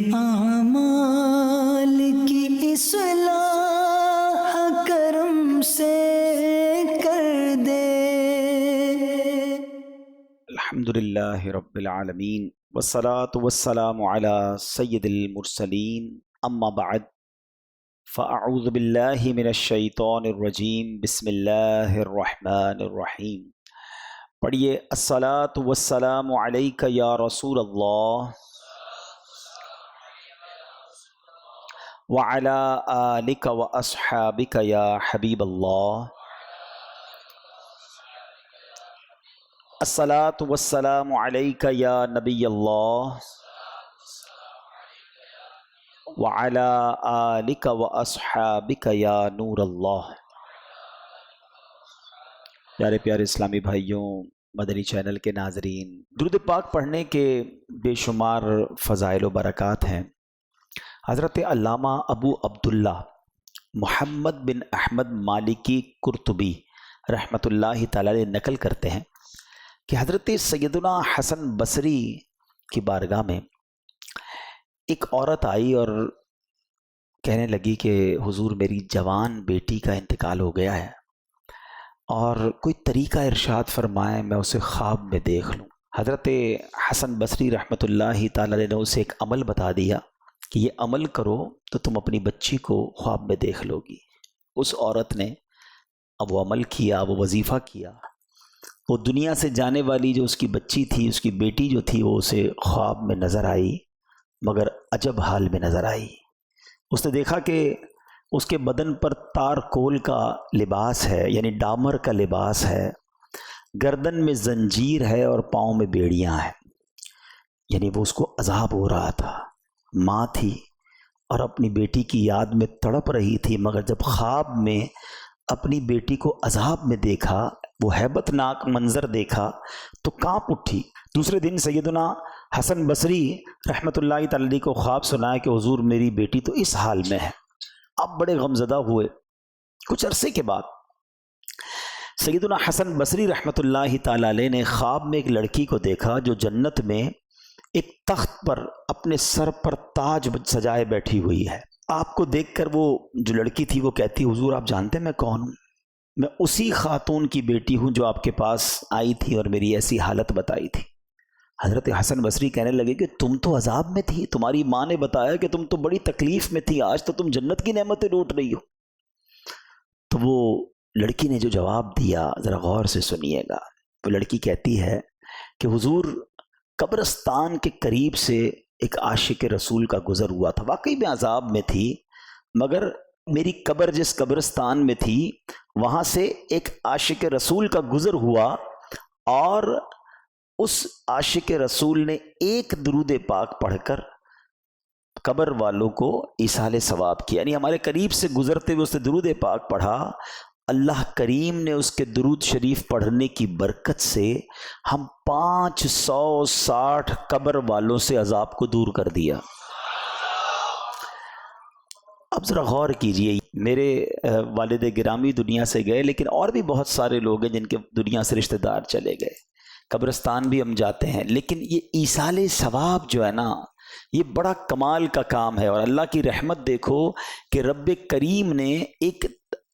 اعمال کی اصلاح کرم سے کر دے۔ الحمدللہ رب العالمین والصلاة والسلام علی سید المرسلین، اما بعد فاعوذ باللہ من الشیطان الرجیم، بسم اللہ الرحمن الرحیم۔ پڑھیے الصلاة والسلام علیک یا رسول اللہ وعلی آلک واصحابک یا حبیب اللہ۔ الصلاۃ والسلام علیک یا نبی اللہ وعلی آلک واصحابک یا نور اللہ۔ پیارے پیارے اسلامی بھائیوں، مدنی چینل کے ناظرین، درود پاک پڑھنے کے بے شمار فضائل و برکات ہیں۔ حضرت علامہ ابو عبداللہ محمد بن احمد مالکی قرطبی رحمۃ اللہ تعالی علیہ نقل کرتے ہیں کہ حضرت سیدنا حسن بصری کی بارگاہ میں ایک عورت آئی اور کہنے لگی کہ حضور میری جوان بیٹی کا انتقال ہو گیا ہے اور کوئی طریقہ ارشاد فرمائے میں اسے خواب میں دیکھ لوں۔ حضرت حسن بصری رحمۃ اللہ تعالی علیہ نے اسے ایک عمل بتا دیا کہ یہ عمل کرو تو تم اپنی بچی کو خواب میں دیکھ لو گی۔ اس عورت نے اب وہ عمل کیا، وہ وظیفہ کیا، وہ دنیا سے جانے والی جو اس کی بچی تھی، اس کی بیٹی جو تھی، وہ اسے خواب میں نظر آئی، مگر عجب حال میں نظر آئی۔ اس نے دیکھا کہ اس کے بدن پر تار کول کا لباس ہے، یعنی ڈامر کا لباس ہے، گردن میں زنجیر ہے اور پاؤں میں بیڑیاں ہیں، یعنی وہ اس کو عذاب ہو رہا تھا۔ ماں تھی اور اپنی بیٹی کی یاد میں تڑپ رہی تھی، مگر جب خواب میں اپنی بیٹی کو عذاب میں دیکھا، وہ ہیبت ناک منظر دیکھا تو کانپ اٹھی۔ دوسرے دن سیدنا حسن بصری رحمۃ اللہ تعالی علیہ کو خواب سنایا کہ حضور میری بیٹی تو اس حال میں ہے۔ اب بڑے غمزدہ ہوئے۔ کچھ عرصے کے بعد سیدنا حسن بصری رحمۃ اللہ تعالی علیہ نے خواب میں ایک لڑکی کو دیکھا جو جنت میں ایک تخت پر اپنے سر پر تاج سجائے بیٹھی ہوئی ہے۔ آپ کو دیکھ کر وہ جو لڑکی تھی وہ کہتی، حضور آپ جانتے ہیں میں کون ہوں؟ میں اسی خاتون کی بیٹی ہوں جو آپ کے پاس آئی تھی اور میری ایسی حالت بتائی تھی۔ حضرت حسن بصری کہنے لگے کہ تم تو عذاب میں تھی، تمہاری ماں نے بتایا کہ تم تو بڑی تکلیف میں تھی، آج تو تم جنت کی نعمتیں لوٹ رہی ہو۔ تو وہ لڑکی نے جو جواب دیا ذرا غور سے سنیے گا۔ وہ لڑکی کہتی ہے کہ حضور قبرستان کے قریب سے ایک عاشق رسول کا گزر ہوا تھا، واقعی میں عذاب میں تھی، مگر میری قبر جس قبرستان میں تھی وہاں سے ایک عاشق رسول کا گزر ہوا اور اس عاشق رسول نے ایک درود پاک پڑھ کر قبر والوں کو ایصال ثواب کیا، یعنی ہمارے قریب سے گزرتے ہوئے اس نے درود پاک پڑھا، اللہ کریم نے اس کے درود شریف پڑھنے کی برکت سے ہم 560 قبر والوں سے عذاب کو دور کر دیا۔ اب ذرا غور کیجئے، میرے والد گرامی دنیا سے گئے، لیکن اور بھی بہت سارے لوگ ہیں جن کے دنیا سے رشتہ دار چلے گئے، قبرستان بھی ہم جاتے ہیں، لیکن یہ ایصال ثواب جو ہے نا، یہ بڑا کمال کا کام ہے۔ اور اللہ کی رحمت دیکھو کہ رب کریم نے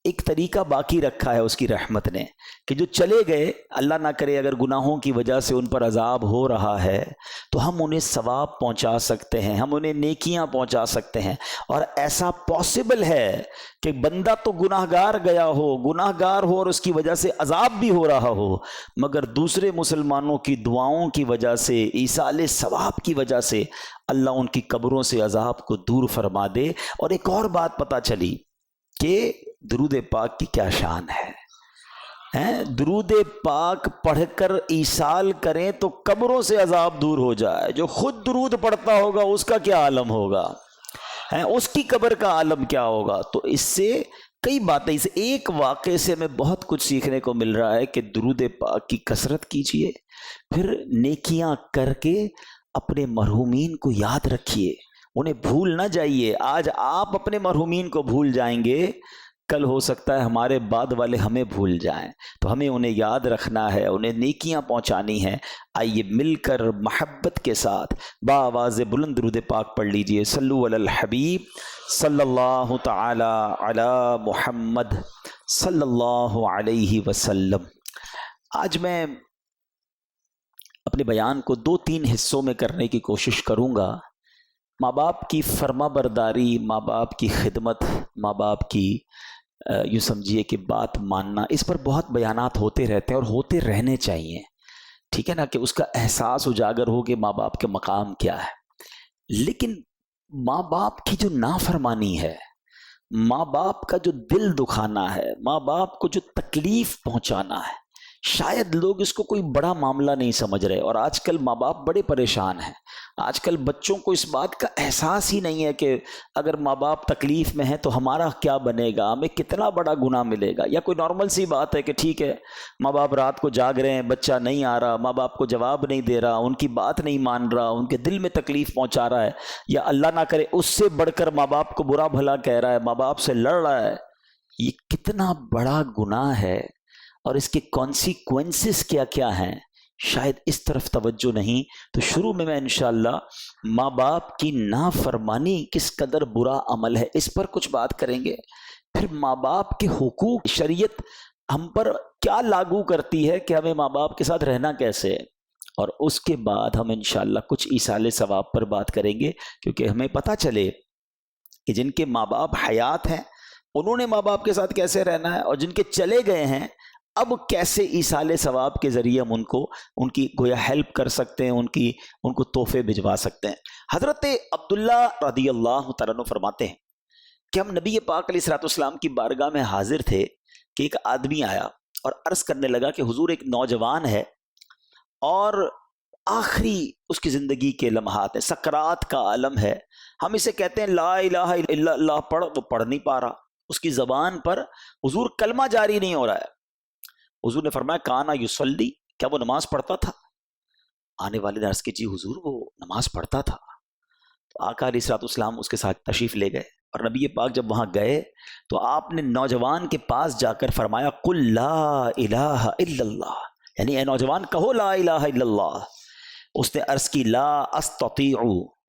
ایک طریقہ باقی رکھا ہے اس کی رحمت نے، کہ جو چلے گئے، اللہ نہ کرے اگر گناہوں کی وجہ سے ان پر عذاب ہو رہا ہے تو ہم انہیں ثواب پہنچا سکتے ہیں، ہم انہیں نیکیاں پہنچا سکتے ہیں۔ اور ایسا پاسبل ہے کہ بندہ تو گناہگار گیا ہو، گناہگار ہو اور اس کی وجہ سے عذاب بھی ہو رہا ہو، مگر دوسرے مسلمانوں کی دعاؤں کی وجہ سے، ایصال ثواب کی وجہ سے اللہ ان کی قبروں سے عذاب کو دور فرما دے۔ اور ایک اور بات پتہ چلی کہ درود پاک کی کیا شان ہے۔ درود پاک پڑھ کر ایصال کریں تو قبروں سے عذاب دور ہو جائے۔ جو خود درود پڑھتا ہوگا اس کا کیا عالم ہوگا، اس کی قبر کا عالم کیا ہوگا۔ تو اس سے کئی باتیں، اس ایک واقعے سے ہمیں بہت کچھ سیکھنے کو مل رہا ہے کہ درود پاک کی کثرت کیجئے، پھر نیکیاں کر کے اپنے مرحومین کو یاد رکھیے، انہیں بھول نہ جائیے۔ آج آپ اپنے مرحومین کو بھول جائیں گے کل ہو سکتا ہے ہمارے بعد والے ہمیں بھول جائیں، تو ہمیں انہیں یاد رکھنا ہے، انہیں نیکیاں پہنچانی ہیں۔ آئیے مل کر محبت کے ساتھ بآواز بلند درود پاک پڑھ لیجئے، صلو علی الحبیب صلی اللہ تعالی علی محمد صلی اللہ علیہ وسلم۔ آج میں اپنے بیان کو 2-3 حصوں میں کرنے کی کوشش کروں گا۔ ماں باپ کی فرما برداری، ماں باپ کی خدمت، ماں باپ کی یوں سمجھیے کہ بات ماننا، اس پر بہت بیانات ہوتے رہتے ہیں اور ہوتے رہنے چاہیے، ٹھیک ہے نا، کہ اس کا احساس اجاگر ہو کہ ماں باپ کے مقام کیا ہے۔ لیکن ماں باپ کی جو نافرمانی ہے، ماں باپ کا جو دل دکھانا ہے، ماں باپ کو جو تکلیف پہنچانا ہے، شاید لوگ اس کو کوئی بڑا معاملہ نہیں سمجھ رہے، اور آج کل ماں باپ بڑے پریشان ہیں۔ آج کل بچوں کو اس بات کا احساس ہی نہیں ہے کہ اگر ماں باپ تکلیف میں ہیں تو ہمارا کیا بنے گا، ہمیں کتنا بڑا گناہ ملے گا۔ یا کوئی نارمل سی بات ہے کہ ٹھیک ہے ماں باپ رات کو جاگ رہے ہیں، بچہ نہیں آ رہا، ماں باپ کو جواب نہیں دے رہا، ان کی بات نہیں مان رہا، ان کے دل میں تکلیف پہنچا رہا ہے، یا اللہ نہ کرے اس سے بڑھ کر ماں باپ کو برا بھلا کہہ رہا ہے، ماں باپ سے لڑ رہا ہے۔ یہ کتنا بڑا گناہ ہے اور اس کے کانسیکوینسز کیا کیا ہیں، شاید اس طرف توجہ نہیں۔ تو شروع میں انشاءاللہ ماں باپ کی نافرمانی کس قدر برا عمل ہے اس پر کچھ بات کریں گے۔ پھر ماں باپ کے حقوق، شریعت ہم پر کیا لاگو کرتی ہے کہ ہمیں ماں باپ کے ساتھ رہنا کیسے ہے، اور اس کے بعد ہم انشاءاللہ کچھ ایصال ثواب پر بات کریں گے، کیونکہ ہمیں پتہ چلے کہ جن کے ماں باپ حیات ہیں انہوں نے ماں باپ کے ساتھ کیسے رہنا ہے، اور جن کے چلے گئے ہیں اب کیسے ایصال ثواب کے ذریعے ہم ان کی گویا ہیلپ کر سکتے ہیں، ان کو تحفے بھجوا سکتے ہیں۔ حضرت عبداللہ رضی اللہ تعالیٰ عنہ فرماتے ہیں کہ ہم نبی پاک علیہ الصلوۃ والسلام کی بارگاہ میں حاضر تھے کہ ایک آدمی آیا اور عرض کرنے لگا کہ حضور ایک نوجوان ہے اور آخری اس کی زندگی کے لمحات ہیں، سکرات کا عالم ہے، ہم اسے کہتے ہیں لا الہ الا اللہ پڑھ، وہ پڑھ نہیں پا رہا، اس کی زبان پر حضور کلمہ جاری نہیں ہو رہا ہے۔ حضور نے فرمایا کانا یصلی، کیا وہ نماز پڑھتا تھا؟ آنے والے نے عرض کی جی حضور وہ نماز پڑھتا تھا۔ تو آقا علیہ الصلوۃ والسلام اس کے ساتھ تشریف لے گئے، اور نبی پاک جب وہاں گئے تو آپ نے نوجوان کے پاس جا کر فرمایا قل لا الہ الا اللہ، یعنی اے نوجوان کہو لا الہ الا اللہ۔ اس نے عرض کی لا استطیع،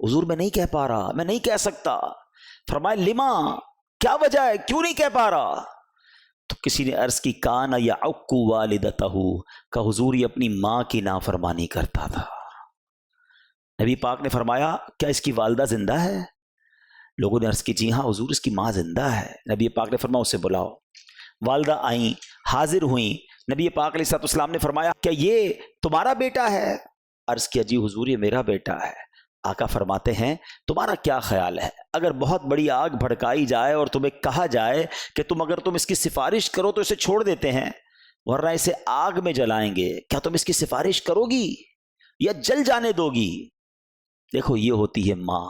حضور میں نہیں کہہ پا رہا، میں نہیں کہہ سکتا۔ فرمایا لما، کیا وجہ ہے، کیوں نہیں کہہ پا رہا؟ تو کسی نے عرض کی کانا یعق والدتہ، کہ حضور یہ اپنی ماں کی نافرمانی کرتا تھا۔ نبی پاک نے فرمایا کیا اس کی والدہ زندہ ہے؟ لوگوں نے عرض کی جی ہاں حضور اس کی ماں زندہ ہے۔ نبی پاک نے فرمایا اسے بلاؤ۔ والدہ آئیں، حاضر ہوئیں۔ نبی پاک علیہ الصلوۃ والسلام نے فرمایا کیا یہ تمہارا بیٹا ہے؟ عرض کیا جی حضور یہ میرا بیٹا ہے۔ آقا فرماتے ہیں تمہارا کیا خیال ہے اگر بہت بڑی آگ بھڑکائی جائے اور تمہیں کہا جائے کہ اگر تم اس کی سفارش کرو تو اسے چھوڑ دیتے ہیں ورنہ اسے آگ میں جلائیں گے، کیا تم اس کی سفارش کرو گی یا جل جانے دو گی؟ دیکھو یہ ہوتی ہے ماں۔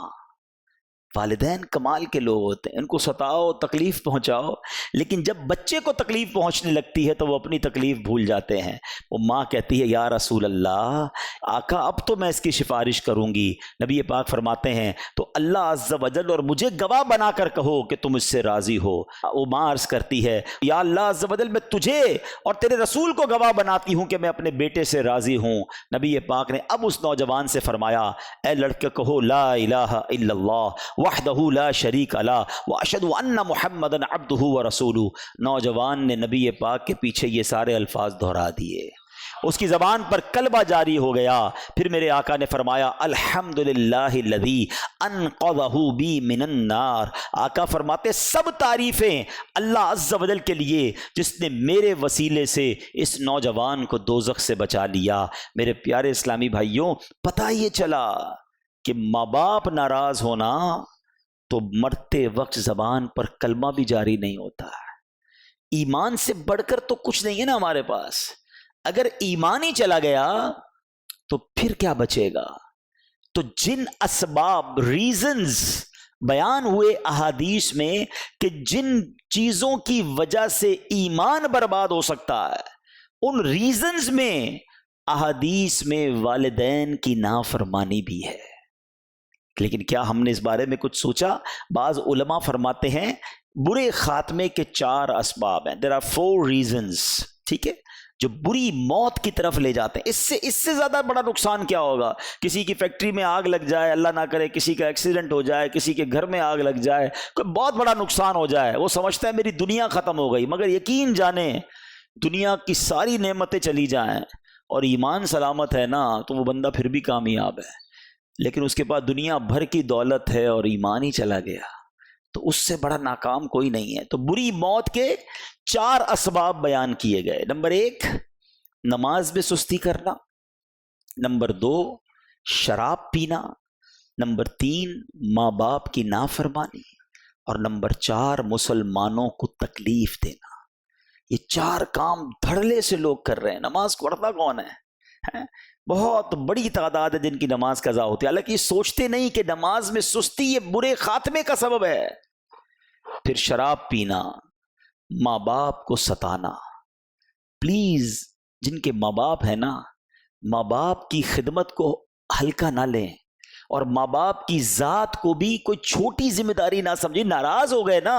والدین کمال کے لوگ ہوتے ہیں، ان کو ستاؤ، تکلیف پہنچاؤ، لیکن جب بچے کو تکلیف پہنچنے لگتی ہے تو وہ اپنی تکلیف بھول جاتے ہیں۔ وہ ماں کہتی ہے یا رسول اللہ، آقا اب تو میں اس کی سفارش کروں گی۔ نبی پاک فرماتے ہیں تو اللہ عز و جل اور مجھے گواہ بنا کر کہو کہ تم اس سے راضی ہو۔ وہ ماں عرض کرتی ہے یا اللہ عز و جل میں تجھے اور تیرے رسول کو گواہ بناتی ہوں کہ میں اپنے بیٹے سے راضی ہوں۔ نبی پاک نے اب اس نوجوان سے فرمایا اے لڑکے کہو لا الہ الا اللہ وحدہ لا شریک لہ واشہد ان محمدا عبدہ ورسولہ۔ نوجوان نے نبی پاک کے پیچھے یہ سارے الفاظ دہرا دیے، اس کی زبان پر کلمہ جاری ہو گیا۔ پھر میرے آقا نے فرمایا الحمدللہ الذی انقذہ بی من النار۔ آقا فرماتے سب تعریفیں اللہ عز و جل کے لیے جس نے میرے وسیلے سے اس نوجوان کو دوزخ سے بچا لیا۔ میرے پیارے اسلامی بھائیوں، پتہ یہ چلا کہ ماں باپ ناراض ہونا تو مرتے وقت زبان پر کلمہ بھی جاری نہیں ہوتا۔ ایمان سے بڑھ کر تو کچھ نہیں ہے نا ہمارے پاس۔ اگر ایمان ہی چلا گیا تو پھر کیا بچے گا؟ تو جن اسباب، ریزنز بیان ہوئے احادیث میں کہ جن چیزوں کی وجہ سے ایمان برباد ہو سکتا ہے، ان ریزنز میں احادیث میں والدین کی نافرمانی بھی ہے۔ لیکن کیا ہم نے اس بارے میں کچھ سوچا؟ بعض علماء فرماتے ہیں برے خاتمے کے 4 اسباب ہیں. دیر آر 4 ریزنز, ٹھیک ہے, جو بری موت کی طرف لے جاتے ہیں. اس سے زیادہ بڑا نقصان کیا ہوگا؟ کسی کی فیکٹری میں آگ لگ جائے, اللہ نہ کرے کسی کا ایکسیڈنٹ ہو جائے, کسی کے گھر میں آگ لگ جائے, کوئی بہت بڑا نقصان ہو جائے, وہ سمجھتا ہے میری دنیا ختم ہو گئی. مگر یقین جانیں دنیا کی ساری نعمتیں چلی جائیں اور ایمان سلامت ہے نا, تو وہ بندہ پھر بھی کامیاب ہے. لیکن اس کے پاس دنیا بھر کی دولت ہے اور ایمان ہی چلا گیا, تو اس سے بڑا ناکام کوئی نہیں ہے. تو بری موت کے 4 اسباب بیان کیے گئے. نمبر 1, نماز میں سستی کرنا. نمبر 2, شراب پینا. نمبر 3, ماں باپ کی نافرمانی. اور نمبر 4, مسلمانوں کو تکلیف دینا. یہ 4 کام دھڑلے سے لوگ کر رہے ہیں. نماز پڑھتا کون ہے؟ بہت بڑی تعداد ہے جن کی نماز قضا ہوتی ہے, حالانکہ یہ سوچتے نہیں کہ نماز میں سستی یہ برے خاتمے کا سبب ہے. پھر شراب پینا, ماں باپ کو ستانا. پلیز جن کے ماں باپ ہیں نا, ماں باپ کی خدمت کو ہلکا نہ لیں, اور ماں باپ کی ذات کو بھی کوئی چھوٹی ذمہ داری نہ سمجھیں. ناراض ہو گئے نا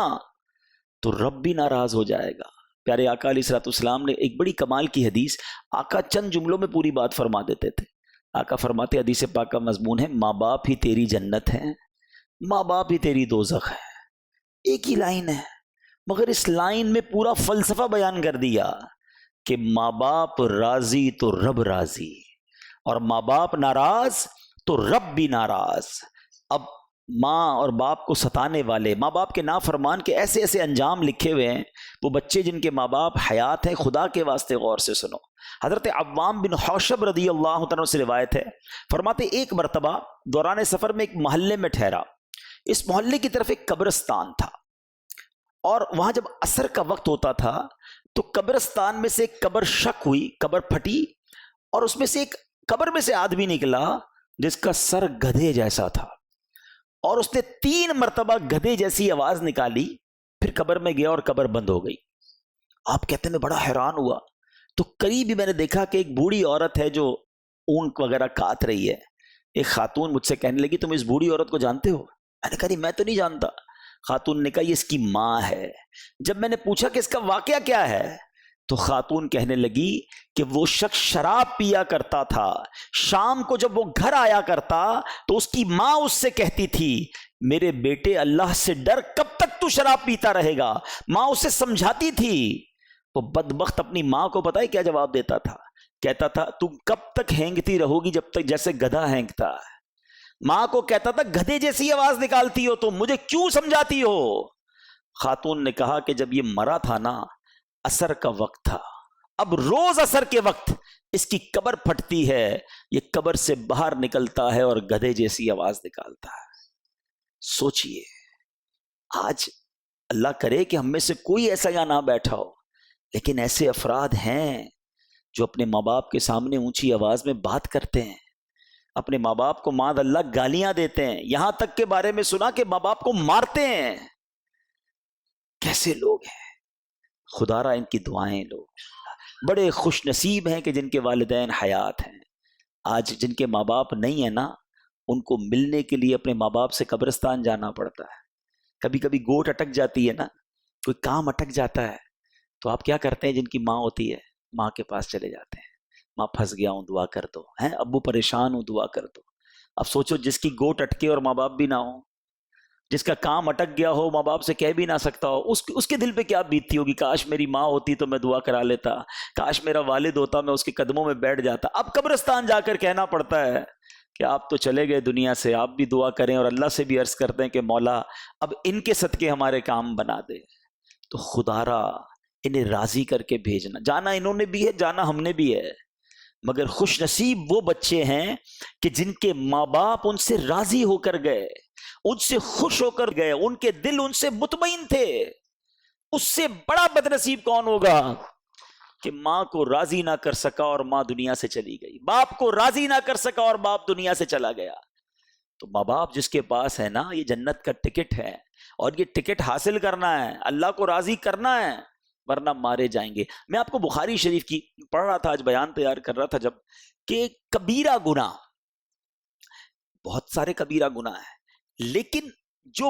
تو رب بھی ناراض ہو جائے گا. پیارے آقا علیہ الصلوۃ والسلام نے ایک بڑی کمال کی حدیث, آقا چند جملوں میں پوری بات فرما دیتے تھے. آقا فرماتے, حدیث پاک کا مضمون ہے, ماں باپ ہی تیری جنت ہے, ماں باپ ہی تیری دوزخ ہے. ایک ہی لائن ہے, مگر اس لائن میں پورا فلسفہ بیان کر دیا کہ ماں باپ راضی تو رب راضی, اور ماں باپ ناراض تو رب بھی ناراض. اب ماں اور باپ کو ستانے والے, ماں باپ کے نافرمان کے ایسے ایسے انجام لکھے ہوئے ہیں. وہ بچے جن کے ماں باپ حیات ہیں, خدا کے واسطے غور سے سنو. حضرت عوام بن حوشب رضی اللہ عنہ سے روایت ہے, فرماتے ایک مرتبہ دوران سفر میں ایک محلے میں ٹھہرا. اس محلے کی طرف ایک قبرستان تھا, اور وہاں جب عصر کا وقت ہوتا تھا تو قبرستان میں سے ایک قبر شک ہوئی, قبر پھٹی, اور اس میں سے ایک قبر میں سے آدمی نکلا جس کا سر گدھے جیسا تھا, اور اس نے 3 مرتبہ گدھے جیسی آواز نکالی. پھر قبر میں گیا اور قبر بند ہو گئی. آپ کہتے ہیں میں بڑا حیران ہوا, تو قریب ہی میں نے دیکھا کہ ایک بوڑھی عورت ہے جو اون وغیرہ کاٹ رہی ہے. ایک خاتون مجھ سے کہنے لگی, تم اس بوڑھی عورت کو جانتے ہو؟ میں نے کہا نہیں, میں تو نہیں جانتا. خاتون نے کہا یہ اس کی ماں ہے. جب میں نے پوچھا کہ اس کا واقعہ کیا ہے, تو خاتون کہنے لگی کہ وہ شخص شراب پیا کرتا تھا. شام کو جب وہ گھر آیا کرتا تو اس کی ماں اس سے کہتی تھی, میرے بیٹے اللہ سے ڈر, کب تک تو شراب پیتا رہے گا. ماں اسے سمجھاتی تھی. وہ بدبخت اپنی ماں کو پتہ ہے کیا جواب دیتا تھا؟ کہتا تھا تم کب تک ہینگتی رہو گی جب تک جیسے گدھا ہینگتا ہے. ماں کو کہتا تھا گدھے جیسی آواز نکالتی ہو تو مجھے کیوں سمجھاتی ہو. خاتون نے کہا کہ جب یہ مرا تھا نا, عصر کا وقت تھا, اب روز عصر کے وقت اس کی قبر پھٹتی ہے, یہ قبر سے باہر نکلتا ہے اور گدھے جیسی آواز نکالتا ہے. سوچئے, آج اللہ کرے کہ ہم میں سے کوئی ایسا یا نہ بیٹھا ہو, لیکن ایسے افراد ہیں جو اپنے ماں باپ کے سامنے اونچی آواز میں بات کرتے ہیں, اپنے ماں باپ کو معاذ اللہ گالیاں دیتے ہیں, یہاں تک کے بارے میں سنا کہ ماں باپ کو مارتے ہیں. کیسے لوگ ہیں, خدا را ان کی دعائیں لو. بڑے خوش نصیب ہیں کہ جن کے والدین حیات ہیں. آج جن کے ماں باپ نہیں ہیں نا, ان کو ملنے کے لیے اپنے ماں باپ سے قبرستان جانا پڑتا ہے. کبھی کبھی گوٹ اٹک جاتی ہے نا, کوئی کام اٹک جاتا ہے, تو آپ کیا کرتے ہیں؟ جن کی ماں ہوتی ہے ماں کے پاس چلے جاتے ہیں, ماں پھنس گیا ہوں دعا کر دو, ہیں ابو پریشان ہوں دعا کر دو. اب سوچو جس کی گوٹ اٹکے اور ماں باپ بھی نہ ہو, جس کا کام اٹک گیا ہو, ماں باپ سے کہہ بھی نہ سکتا ہو, اس کے دل پہ کیا بیتتی ہوگی؟ کاش میری ماں ہوتی تو میں دعا کرا لیتا, کاش میرا والد ہوتا میں اس کے قدموں میں بیٹھ جاتا. اب قبرستان جا کر کہنا پڑتا ہے کہ آپ تو چلے گئے دنیا سے, آپ بھی دعا کریں اور اللہ سے بھی عرض کرتے ہیں کہ مولا اب ان کے صدقے ہمارے کام بنا دے. تو خدا را انہیں راضی کر کے بھیجنا. جانا انہوں نے بھی ہے, جانا ہم نے بھی ہے, مگر خوش نصیب وہ بچے ہیں کہ جن کے ماں باپ ان سے راضی ہو کر گئے, ان سے خوش ہو کر گئے, ان کے دل ان سے مطمئن تھے. اس سے بڑا بد نصیب کون ہوگا کہ ماں کو راضی نہ کر سکا اور ماں دنیا سے چلی گئی, باپ کو راضی نہ کر سکا اور باپ دنیا سے چلا گیا. تو ماں باپ جس کے پاس ہے نا, یہ جنت کا ٹکٹ ہے, اور یہ ٹکٹ حاصل کرنا ہے, اللہ کو راضی کرنا ہے, ورنہ مارے جائیں گے. میں آپ کو بخاری شریف کی پڑھ رہا تھا, آج بیان تیار کر رہا تھا جب, کہ کبیرہ گناہ, بہت سارے کبیرہ گناہ ہیں, لیکن جو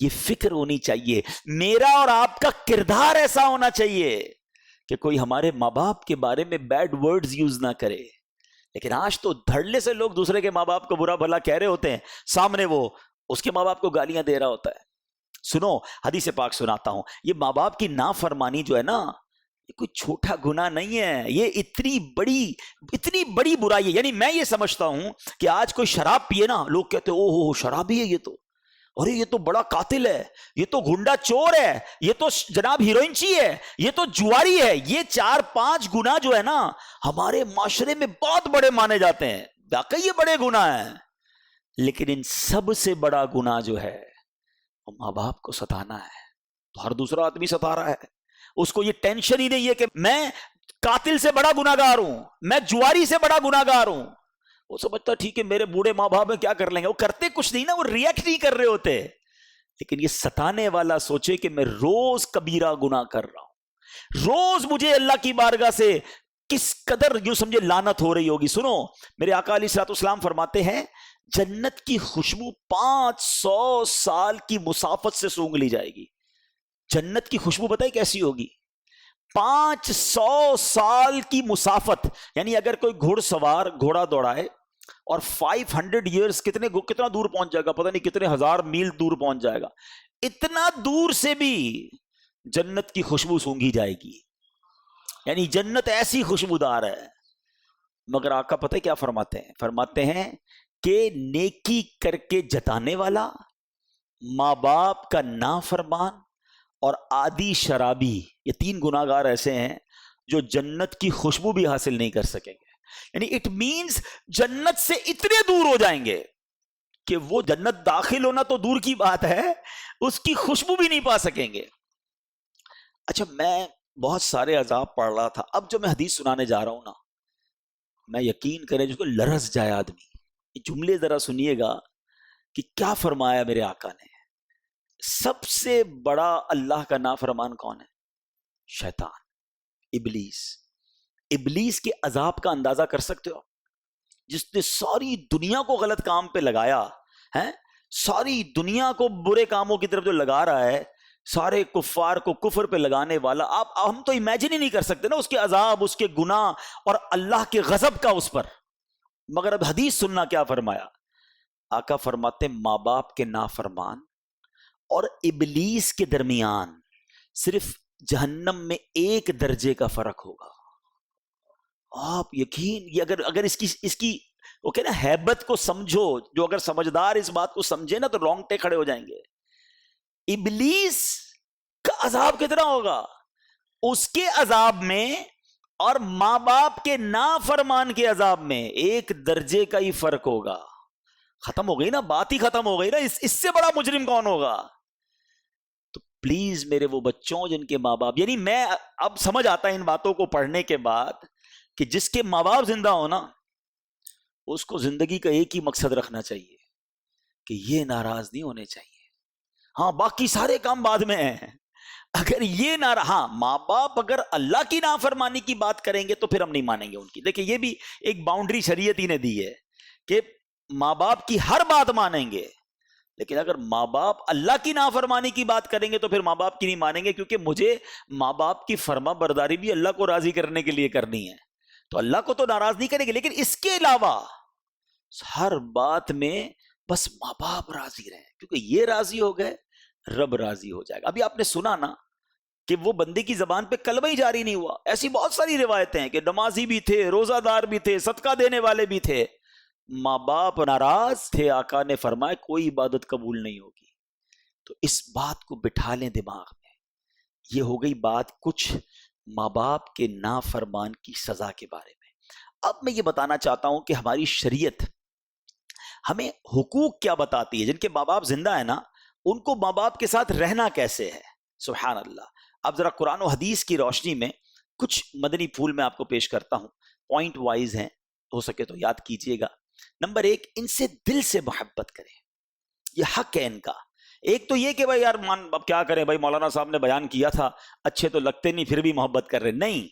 یہ فکر ہونی چاہیے، میرا اور آپ کا کردار ایسا ہونا چاہیے کہ کوئی ہمارے ماں باپ کے بارے میں بیڈ ورڈز یوز نہ کرے۔ لیکن آج تو دھڑلے سے لوگ دوسرے کے ماں باپ کو برا بھلا کہہ رہے ہوتے ہیں، سامنے وہ اس کے ماں باپ کو گالیاں دے رہا ہوتا ہے۔ سنو، حدیث پاک سناتا ہوں، یہ ماں باپ کی نافرمانی جو ہے نا، یہ کوئی چھوٹا گناہ نہیں ہے، یہ اتنی بڑی برائی ہے۔ یعنی میں یہ سمجھتا ہوں کہ آج کوئی شراب پیے نا، لوگ کہتے ہیں او ہو شرابی ہے یہ تو، ارے یہ تو بڑا قاتل ہے، یہ تو گنڈا چور ہے، یہ تو جناب ہیروئنچی ہے، یہ تو جواری ہے۔ یہ 4-5 گناہ جو ہے نا ہمارے معاشرے میں بہت بڑے مانے جاتے ہیں، واقعی یہ بڑے گناہ ہیں، لیکن ان سب سے بڑا گناہ جو ہے وہ ماں باپ کو ستانا ہے۔ تو ہر دوسرا آدمی ستا رہا ہے، اس کو یہ ٹینشن ہی نہیں ہے کہ میں قاتل سے بڑا گناہگار ہوں، میں جواری سے بڑا گناہگار ہوں۔ وہ سمجھتا ٹھیک ہے میرے بوڑھے ماں باپ کیا کر لیں گے، وہ کرتے کچھ نہیں نا، وہ ریئیکٹ نہیں کر رہے ہوتے۔ لیکن یہ ستانے والا سوچے کہ میں روز کبیرہ گناہ کر رہا ہوں، روز مجھے اللہ کی بارگاہ سے کس قدر یوں سمجھے لعنت ہو رہی ہوگی۔ سنو، میرے آقا علیہ الصلوۃ والسلام فرماتے ہیں جنت کی خوشبو 500 سال کی مسافت سے سونگھ لی جائے گی۔ جنت کی خوشبو بتائیں کیسی ہوگی؟ 500 سال کی مسافت، یعنی اگر کوئی گھوڑ سوار گھوڑا دوڑائے اور 500 ایئرز کتنا دور پہنچ جائے گا، پتہ نہیں کتنے ہزار میل دور پہنچ جائے گا، اتنا دور سے بھی جنت کی خوشبو سونگھی جائے گی۔ یعنی جنت ایسی خوشبودار ہے۔ مگر آقا پتہ کیا فرماتے ہیں کہ نیکی کر کے جتانے والا، ماں باپ کا نافرمان اور عادی شرابی، یہ 3 گناہگار ایسے ہیں جو جنت کی خوشبو بھی حاصل نہیں کر سکیں گے۔ یعنی اٹ مینز جنت سے اتنے دور ہو جائیں گے کہ وہ جنت داخل ہونا تو دور کی بات ہے، اس کی خوشبو بھی نہیں پا سکیں گے۔ اچھا، میں بہت سارے عذاب پڑھ رہا تھا، اب جو میں حدیث سنانے جا رہا ہوں نا، میں یقین کریں جس کو لرز جائے آدمی، یہ جملے ذرا سنیے گا کہ کیا فرمایا میرے آقا نے۔ سب سے بڑا اللہ کا نافرمان کون ہے؟ شیطان، ابلیس کے عذاب کا اندازہ کر سکتے ہو؟ جس نے ساری دنیا کو غلط کام پہ لگایا ہے، ساری دنیا کو برے کاموں کی طرف جو لگا رہا ہے، سارے کفار کو کفر پہ لگانے والا، ہم تو امیجن ہی نہیں کر سکتے نا اس کے عذاب، اس کے گناہ اور اللہ کے غضب کا اس پر۔ مگر اب حدیث سننا کیا فرمایا آقا، فرماتے ماں باپ کے نافرمان اور ابلیس کے درمیان صرف جہنم میں 1 درجے کا فرق ہوگا۔ آپ یقین، یہ اگر اس کی وہ کہ نا ہیبت کو سمجھو، جو اگر سمجھدار اس بات کو سمجھے نا تو رونگٹے کھڑے ہو جائیں گے۔ ابلیس کا عذاب کتنا ہوگا؟ اس کے عذاب میں اور ماں باپ کے نافرمان کے عذاب میں 1 درجے کا ہی فرق ہوگا۔ ختم ہو گئی نا بات، ہی ختم ہو گئی نا، اس سے بڑا مجرم کون ہوگا؟ تو پلیز میرے وہ بچوں جن کے ماں باپ، یعنی میں اب سمجھ آتا ہے ان باتوں کو پڑھنے کے بعد کہ جس کے ماں باپ زندہ ہو نا، اس کو زندگی کا ایک ہی مقصد رکھنا چاہیے کہ یہ ناراض نہیں ہونے چاہیے۔ ہاں باقی سارے کام بعد میں ہیں، اگر یہ ہاں ماں باپ اگر اللہ کی نافرمانی کی بات کریں گے تو پھر ہم نہیں مانیں گے ان کی۔ دیکھیں یہ بھی ایک باؤنڈری شریعت ہی نے دی ہے کہ ماں باپ کی ہر بات مانیں گے، لیکن اگر ماں باپ اللہ کی نافرمانی کی بات کریں گے تو پھر ماں باپ کی نہیں مانیں گے، کیونکہ مجھے ماں باپ کی فرما برداری بھی اللہ کو راضی کرنے کے لیے کرنی ہے، تو اللہ کو تو ناراض نہیں کریں گے، لیکن اس کے علاوہ ہر بات میں بس ماں باپ راضی رہیں، کیونکہ یہ راضی ہو گئے رب راضی ہو جائے گا۔ ابھی آپ نے سنا نا کہ وہ بندے کی زبان پہ کلمہ ہی جاری نہیں ہوا، ایسی بہت ساری روایتیں ہیں کہ نمازی بھی تھے، روزہ دار بھی تھے، صدقہ دینے والے بھی تھے، ماں باپ ناراض تھے، آقا نے فرمایا کوئی عبادت قبول نہیں ہوگی۔ تو اس بات کو بٹھا لیں دماغ میں۔ یہ ہو گئی بات کچھ ماں باپ کے نافرمان کی سزا کے بارے میں۔ اب میں یہ بتانا چاہتا ہوں کہ ہماری شریعت ہمیں حقوق کیا بتاتی ہے، جن کے ماں باپ زندہ ہیں نا ان کو ماں باپ کے ساتھ رہنا کیسے ہے۔ سبحان اللہ۔ اب ذرا قرآن و حدیث کی روشنی میں کچھ مدنی پھول میں آپ کو پیش کرتا ہوں، پوائنٹ وائز ہیں، ہو سکے تو یاد کیجئے گا۔ نمبر 1، ان سے دل سے محبت کریں، یہ حق ہے ان کا۔ ایک تو یہ کہ بھائی یار اب کیا کریں بھائی، مولانا صاحب نے بیان کیا تھا، اچھے تو لگتے نہیں پھر بھی محبت کر رہے، نہیں،